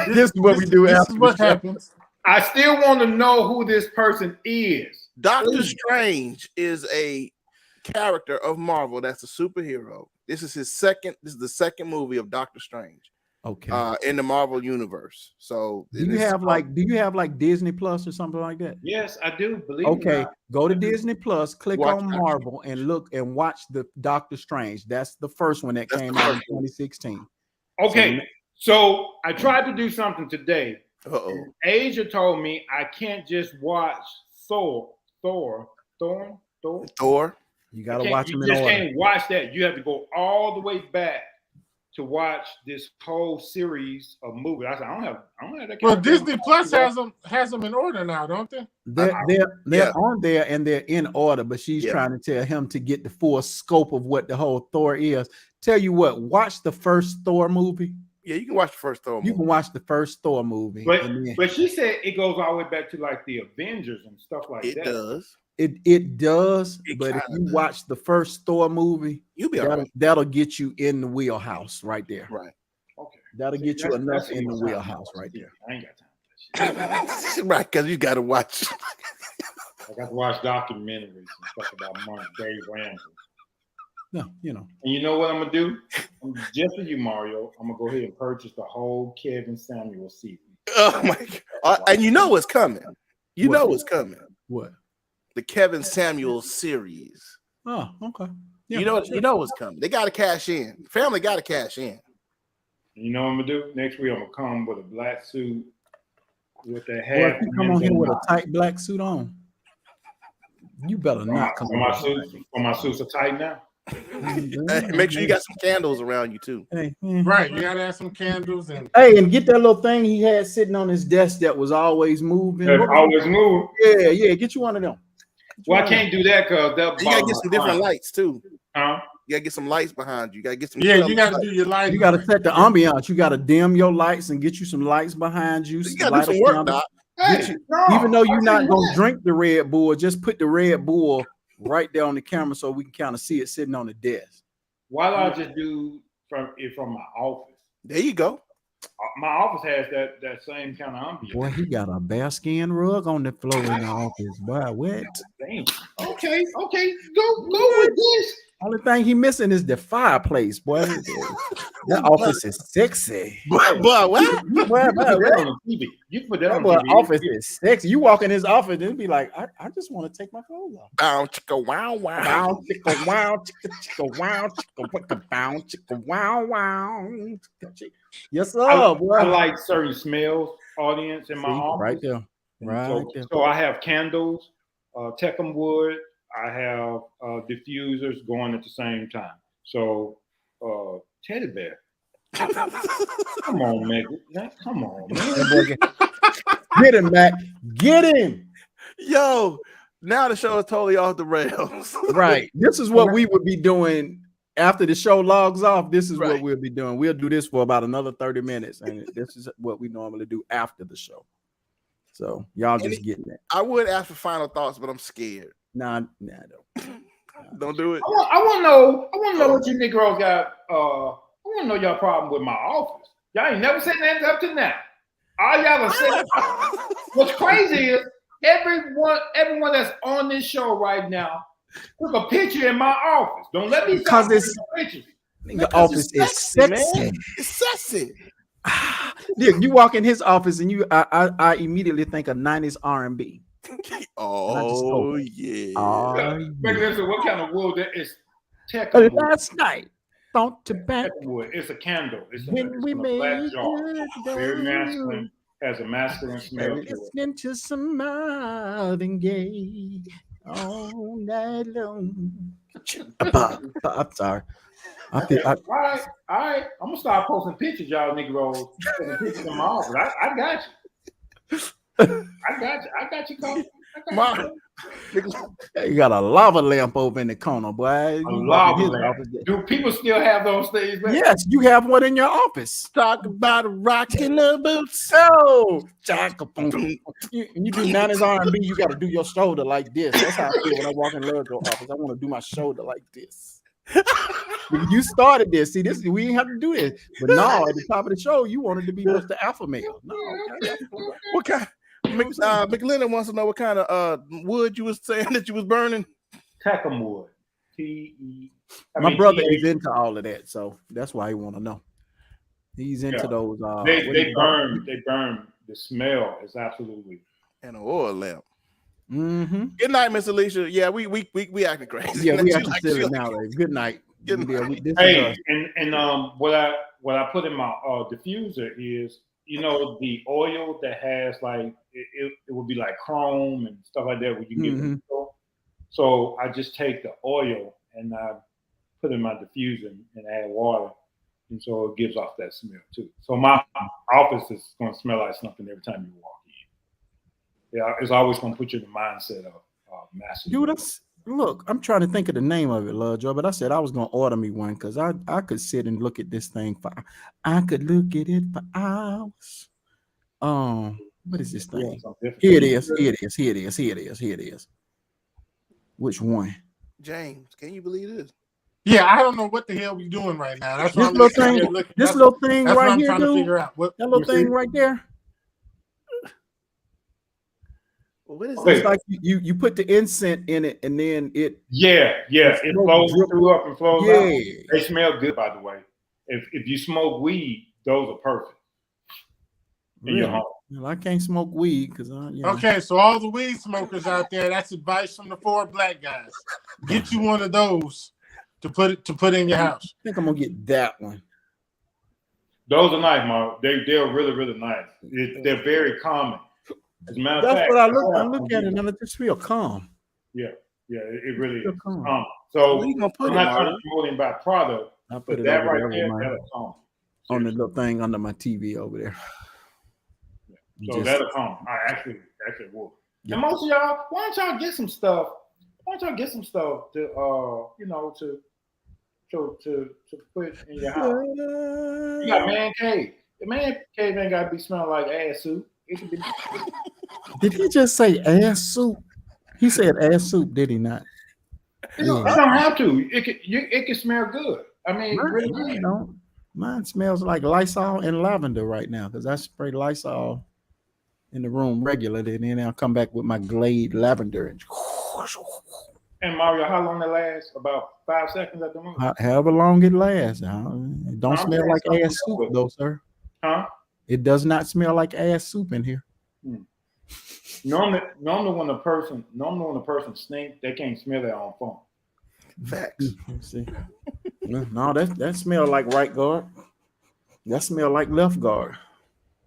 This is what we do This after is what the show. happens. I still want to know who this person is. Doctor Strange is a character of Marvel that's a superhero. This is the second movie of Doctor Strange. Okay. In the Marvel universe. So do you have like Disney Plus or something like that? Yes, I do. Believe Okay, me. go to Disney Plus, click Watch on that. Marvel, and look and watch the Doctor Strange. That's the first one that came out in 2016. Okay, so I tried to do something today. Uh-oh. Asia told me I can't just watch Thor. You gotta watch them in You just order. can't watch that. You have to go all the way back to watch this whole series of movies. I said, I don't have that. Well, Disney Plus has them in order now, don't they? They're on there and they're in order, but she's trying to tell him to get the full scope of what the whole Thor is. Tell you what, watch the first Thor movie. Yeah, you can watch the first Thor movie. You can watch the first Thor movie. But she said it goes all the way back to like the Avengers and stuff like that. It does. It does, It but if you does. watch the first Thor movie, You'll be all right. that'll get you in the wheelhouse right there. Right. Okay. That'll get you enough in the wheelhouse right there. I ain't got time for that shit. Right, because you got to watch. I got to watch documentaries and stuff about Dave Ramsey. No, you know. And you know what I'm gonna do? Just for you, Mario, I'm gonna go ahead and purchase the whole Kevin Samuel series. Oh my God. And you know what's coming. You know what's coming. What? The Kevin Samuel series. Oh, okay. Yeah, you know what's coming. They got to cash in. Family got to cash in. You know what I'm gonna do? Next week I'm gonna come with a black suit with that Well, hat. if you come on here with a tight black suit on, you better not come on. My suits are tight now. Hey, make sure you got some candles around you too. Hey, Right, you gotta have some candles and and get that little thing he had sitting on his desk that was always moving. That always move. Yeah, get you one of them. Well, I can't do that because that. You gotta get some different lights too. Huh? You gotta get some lights behind you. You gotta get some. you gotta do your lighting. You gotta set the ambiance. You gotta dim your lights and get you some lights behind you. You gotta do some work, Doc. Hey, Even though you're not gonna drink the Red Bull, just put the Red Bull right there on the camera so we can kind of see it sitting on the desk. Why don't I just do from my office? There you go. My office has that same kind of ambiance. Boy, he got a bearskin rug on the floor in the office. Boy, what? Damn. Okay. Go with this. Only thing he missing is the fireplace, boy. That office is sexy. But what? Boy, You put that on boy, TV. office is sexy. You walk in his office and be like, I just want to take my clothes off. Bow chicka wow wow. Bow, chicka, wow, chicka, wow, chicka, wicka, bow, chicka, wow, wow. Yes, sir, boy. I like certain smells, audience, in my office. Right there. Right there. So I have candles, Tecum wood. I have diffusers going at the same time. So teddy bear. Come on, man. Come on, man. Get him, Mac. Get him. Yo, now the show is totally off the rails. Right. This is what we would be doing after the show logs off. This is Right. what we'll be doing. We'll do this for about another 30 minutes. And this is what we normally do after the show. So y'all just getting that. I would ask for final thoughts, but I'm scared. Nah, don't. Don't do it. I want to know what you Negroes got. I want to know y'all problem with my office. Y'all ain't never said that up to now. All y'all are saying. What's crazy is everyone that's on this show right now took a picture in my office. Don't let me Because it's pictures. the office is sexy. Man. It's sexy. Look, you walk in his office and I immediately think of 90s R&B. Oh yeah. Listen, what kind of wood that is? Tecum wood. Last night, thought to back Tecum wood. It's a candle. It's when we a made black jar. Very masculine. it. Has a masculine smell to it. Listening to some Marvin Gaye all night long. I'm sorry. All right. I'm gonna start posting pictures, y'all Negroes. Posting pictures in my office. I got you. I got you, Coach. You got a lava lamp over in the corner, boy. A lava lamp. Do people still have those things? Man? Yes, you have one in your office. Talk about a rock in the boots. Oh, you do 90s R&B, you got to do your shoulder like this. That's how I feel when I walk in the office. I want to do my shoulder like this. You started this. See, this we didn't have to do this. But no, at the top of the show, you wanted to be Mr. Alpha Male. No, okay. What kind? McLennan wants to know what kind of wood you was saying that you was burning. Tecum wood. My brother is into all of that, so that's why he want to know. He's into those. They burn the smell is absolutely. And an oil lamp. Mm-hmm. Good night, Miss Alicia. Yeah, we acting crazy. Yeah, we acting silly now. Good night. Good night. Hey, and what I put in my diffuser is, you know, the oil that has like it would be like chrome and stuff like that where you can get the oil. So I just take the oil and I put in my diffuser and add water, and so it gives off that smell too. So my office is going to smell like something every time you walk in. Yeah, it's always going to put you in the mindset of master. Dude, look, I'm trying to think of the name of it, Love Joe, but I said I was going to order me one because I could sit and look at this thing I could look at it for hours. What is this thing? Here it is. Which one? James, can you believe this? Yeah, I don't know what the hell we're doing right now. That's this little thing. This little thing right here, dude. That little thing right there. Well, what is it's like you put the incense in it and then it it flows through up and flows out. They smell good, by the way. If you smoke weed, those are perfect in your home. Well, I can't smoke weed because Okay, so all the weed smokers out there, that's advice from the 4 black guys. Get you one of those to put in your house. I think I'm gonna get that one. Those are nice, Mark. They're really, really nice. They're very calming. As a matter of fact, what I look at it and I just feel calm. Yeah, it really is calm. So I'm not trying to promote him by product. I put it that over right there, there that'll calm. On the little thing under my TV over there. So that'll calm. I actually will. Yeah. And most of y'all, why don't y'all get some stuff? To to put in your house? You got man cave. The man cave ain't got to be smelling like ass soup. It could be. Did he just say ass soup? He said ass soup, did he not? I don't have to. It can smell good. I mean, really good. Mine smells like Lysol and lavender right now because I spray Lysol in the room regularly, and then I'll come back with my Glade lavender. And Mario, how long that lasts? About 5 seconds at the most? However long it lasts. It don't smell like ass soup, though, sir. Huh? It does not smell like ass soup in here. Normally, when a person stinks, they can't smell their own phone. Facts. See, no, that smell like right guard. That smell like left guard.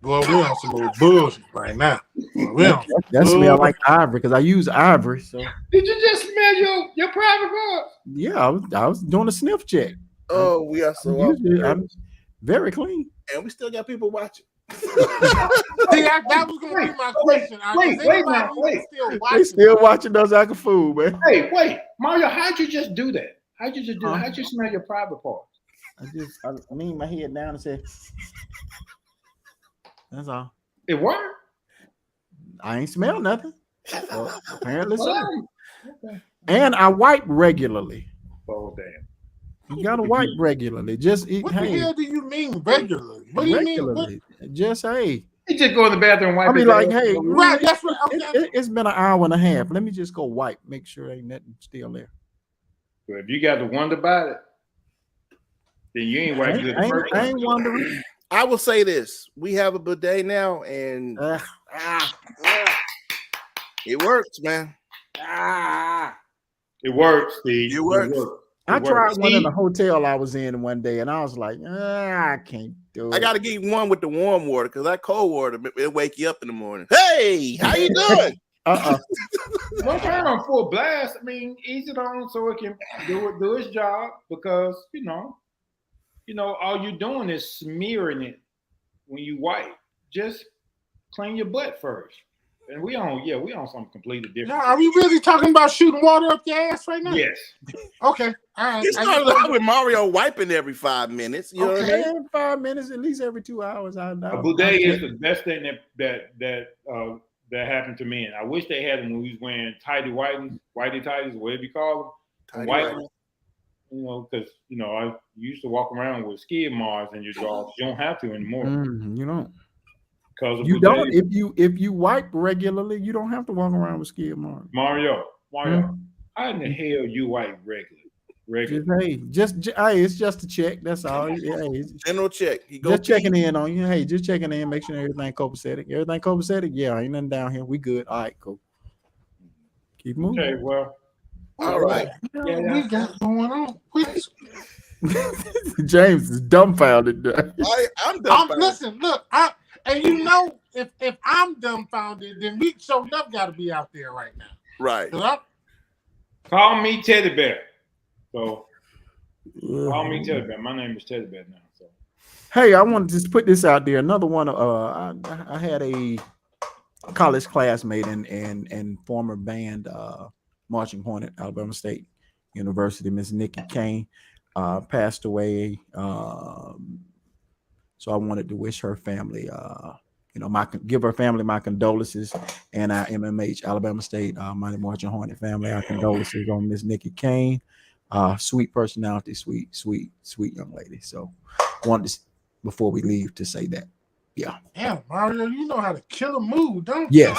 Boy, we on some old bullshit right now. That smell like ivory because I use ivory. So did you just smell your private guard? Yeah, I was doing a sniff check. Oh, we are so I'm very clean, and we still got people watching. See, that was gonna be my question. Wait. They still watching us like a fool, man. Hey, wait, Mario, how'd you just do that? How'd you smell your private parts? I lean my head down and say, that's all. It worked. I ain't smell nothing. So apparently so. Okay. And I wipe regularly. Oh damn! You gotta wipe regularly. What the hell do you mean regularly? What do you mean? Just You just go in the bathroom and wipe. I be like, hey, right? That's what. Okay. It's been an hour and a half. Let me just go wipe, make sure ain't nothing still there. But if you got to wonder about it, then you ain't wiping good. I ain't wondering. I will say this: we have a bidet now, and it works, man. It works, Steve. It works. I tried one in the hotel I was in one day, and I was like, I can't do it. I got to get one with the warm water because that cold water it'll wake you up in the morning. Hey, how you doing? Don't turn on full blast. I mean, ease it on so it can do its job because you know, all you're doing is smearing it when you wipe. Just clean your butt first. And we on something completely different. Now, are we really talking about shooting water up your ass right now? Yes. Okay. All right. It started out with Mario wiping every 5 minutes. You know what I mean? 5 minutes, at least every 2 hours. A bidet is the best thing that happened to me. And I wish they had them when we was wearing whitey tighties, whatever you call them. White, because I used to walk around with skid marks in your drawers. You don't have to anymore. You don't. Because of You who don't. they- If you wipe regularly, you don't have to walk around with skid marks. Mario, Hmm? how in the hell you wipe regular? Hey, it's just a check. That's all. Hey, General check. He go just checking in on you. Hey, just checking in, make sure everything copacetic. Everything copacetic? Yeah, ain't nothing down here. We good. All right, cool. Keep moving. Okay, well, All right. Yeah, we got going on. James is dumbfounded. I'm done. Listen, look, and you know, if I'm dumbfounded, then we sure enough got to be out there right now. Right. call me Teddy Bear. So call me Teddy Bear. My name is Teddy Bear now. So Hey, I want to just put this out there. Another one. I had a college classmate and former band marching hornet, Alabama State University, Miss Nikki Kane, passed away. So I wanted to wish her family, give her family my condolences, and our MMH Alabama State Mighty Marching Hornet family our condolences on Miss Nikki Kane. Sweet personality, sweet young lady. So wanted to, before we leave, to say that. Yeah. Damn, Mario, you know how to kill a mood, don't you? Yes.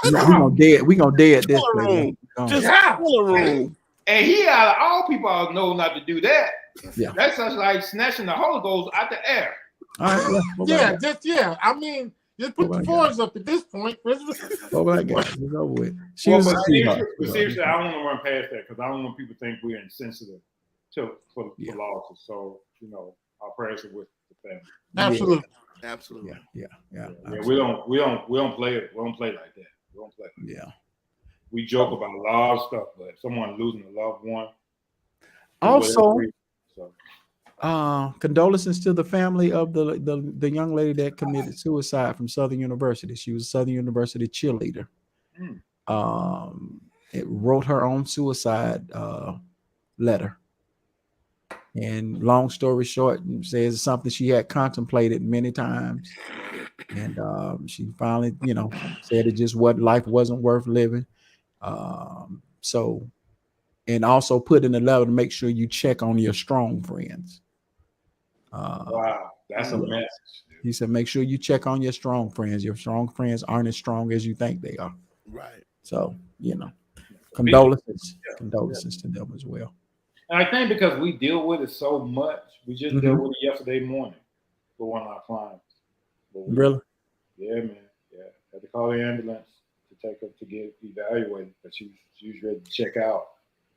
We gonna dead this place. Just Yeah. room. and he out of all people know not to do that. Yeah. That's just like snatching the Holy Ghost out the air. All right. I mean, just put the fours up at this point. It's over with. She Well, was a but sweetheart. seriously, I don't want to run past that because I don't want people to think we're insensitive for losses. So, our prayers are with the family. Absolutely. Absolutely. Yeah. We don't play it. We don't play like that. We don't play. Yeah. We joke about a lot of stuff, but if someone losing a loved one. Also, So condolences to the family of the young lady that committed suicide from Southern University. She was a Southern University cheerleader. It wrote her own suicide letter. And long story short, says it's something she had contemplated many times. And she finally, said it just life wasn't worth living. And also put in the letter to make sure you check on your strong friends. Wow, that's a message. He said, make sure you check on your strong friends. Your strong friends aren't as strong as you think they are. Right. So, condolences to them as well. And I think because we deal with it so much, we just dealt with it yesterday morning for one of our clients. Really? Yeah, man. Yeah. Had to call the ambulance to take her to get evaluated, but she was ready to check out.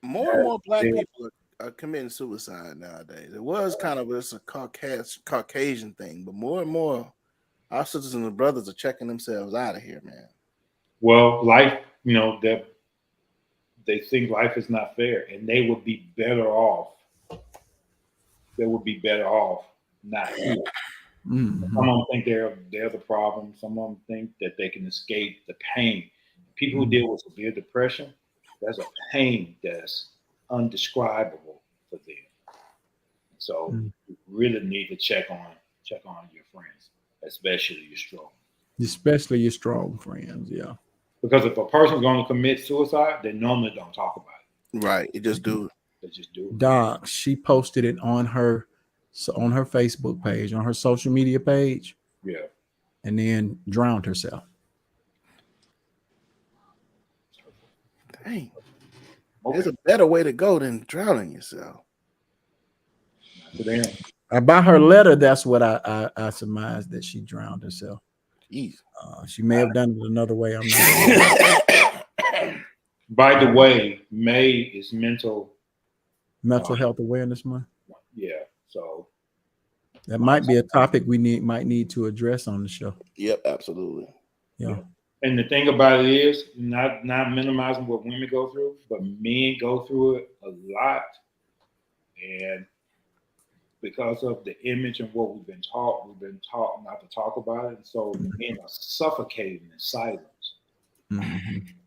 More and more black people are committing suicide nowadays. It was kind of a Caucasian thing, but more and more our sisters and brothers are checking themselves out of here, man. Well, life, they think life is not fair, and they would be better off. They would be better off not here. Mm-hmm. Some of them think they're the problem. Some of them think that they can escape the pain. People who deal with severe depression, there's a pain that's undescribable for them. So you really need to check on your friends, especially your strong friends. Yeah. Because if a person's going to commit suicide, they normally don't talk about it. Right. They just do it. Doc, she posted it on her Facebook page, on her social media page. Yeah. And then drowned herself. Dang. Okay. There's a better way to go than drowning yourself. By her letter, that's what I surmised, that she drowned herself. Jeez. She may have done it another way. I'm not. By the way, May is mental health awareness month. Yeah, so that might be a topic we might need to address on the show. Yep, absolutely. Yeah. And the thing about it is, not minimizing what women go through, but men go through it a lot, and because of the image and what we've been taught not to talk about it. And so men are suffocating in silence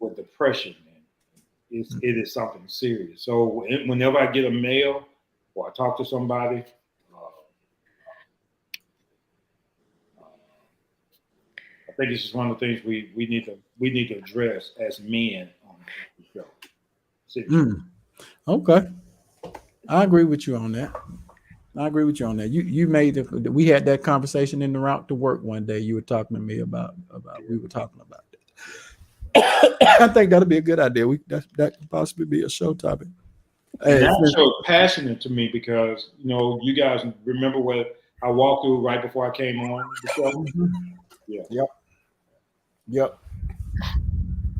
with depression. And it is something serious. So whenever I get a mail or I talk to somebody, I think it's just one of the things we need to address as men on the show. Okay. I agree with you on that. I agree with you on that. You made we had that conversation in the route to work one day. You were talking to me about we were talking about that. I think that'll be a good idea. That could possibly be a show topic. And that show is passionate to me because you guys remember what I walked through right before I came on the show. Yeah. Yep.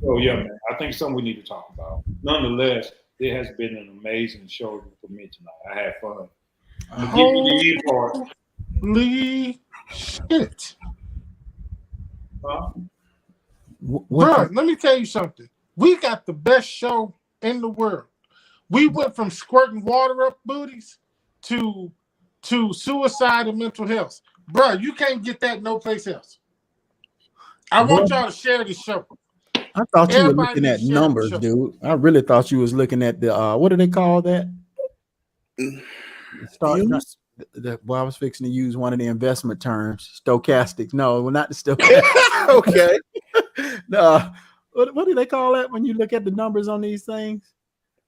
So yeah, man, I think it's something we need to talk about. Nonetheless, it has been an amazing show for me tonight. I had fun. Holy shit. Huh? Bro, let me tell you something. We got the best show in the world. We went from squirting water up booties to suicide and mental health. Bro, you can't get that no place else. I want y'all to share this show. I thought you were looking at numbers, dude. I really thought you was looking at the what do they call that? Well, I was fixing to use one of the investment terms, stochastics. No, well, not the stochastics. Okay. No, what do they call that when you look at the numbers on these things?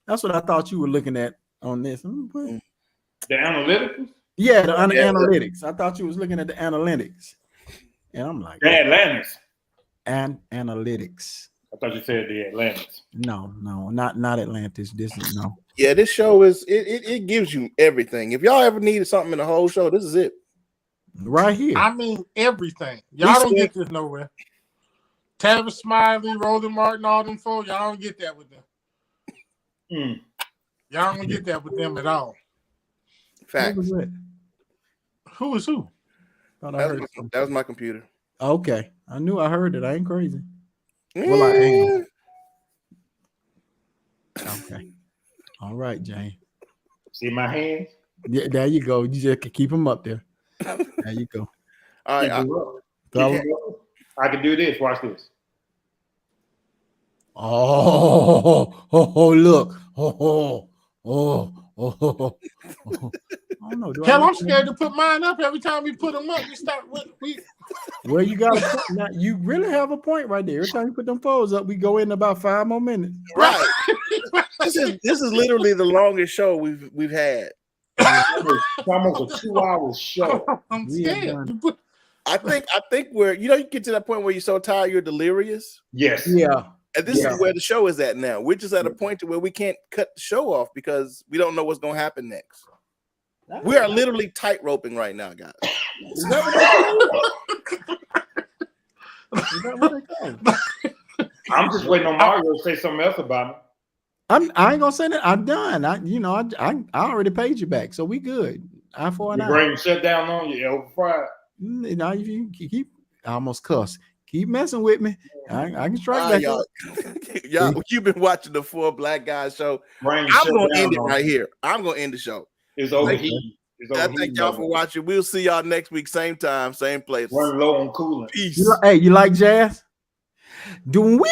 That's what I thought you were looking at on this. The analytics? Yeah, the analytics. I thought you was looking at the analytics. And I'm like, the Atlantis. And analytics. I thought you said the Atlantis. No, not Atlantis. This is no. Yeah, this show is it gives you everything. If y'all ever needed something in the whole show, this is it. Right here. I mean everything. Y'all don't get this nowhere. Tavis Smiley, Roland Martin, all them folks, y'all don't get that with them. Y'all don't get that with them at all. Fact. Who is who? That was my computer. Okay. I knew I heard it. I ain't crazy. Well, I am. Okay. All right, Jane. See my hands? Yeah, there you go. You just keep them up there. There you go. All right. I can do this. Watch this. Oh, look. Oh. I don't know. Hell, I'm scared to put mine up. Every time we put them up, Well, you got a point. Now, you really have a point right there. Every time you put them foes up, we go in about 5 more minutes. Right. This is literally the longest show we've had. It's almost a 2-hour show. I'm scared. I think we're you get to that point where you're so tired you're delirious. Yes. Yeah. And this is where the show is at now. We're just at a point to where we can't cut the show off because we don't know what's going to happen next. We are literally tight roping right now, guys. Is that what they call? I'm just waiting on Mario to say something else about me. I ain't gonna say that. I'm done. I already paid you back, so we good. I for an Your brain shut down on you, over fried. Now if you keep, I almost cuss. Keep messing with me. I can strike back. Y'all, you've been watching the 4 Black Guys show. I'm gonna end it right here. I'm gonna end the show. It's overheating. I thank y'all for watching. We'll see y'all next week, same time, same place. Running low on coolant. Peace. You like jazz? Do we?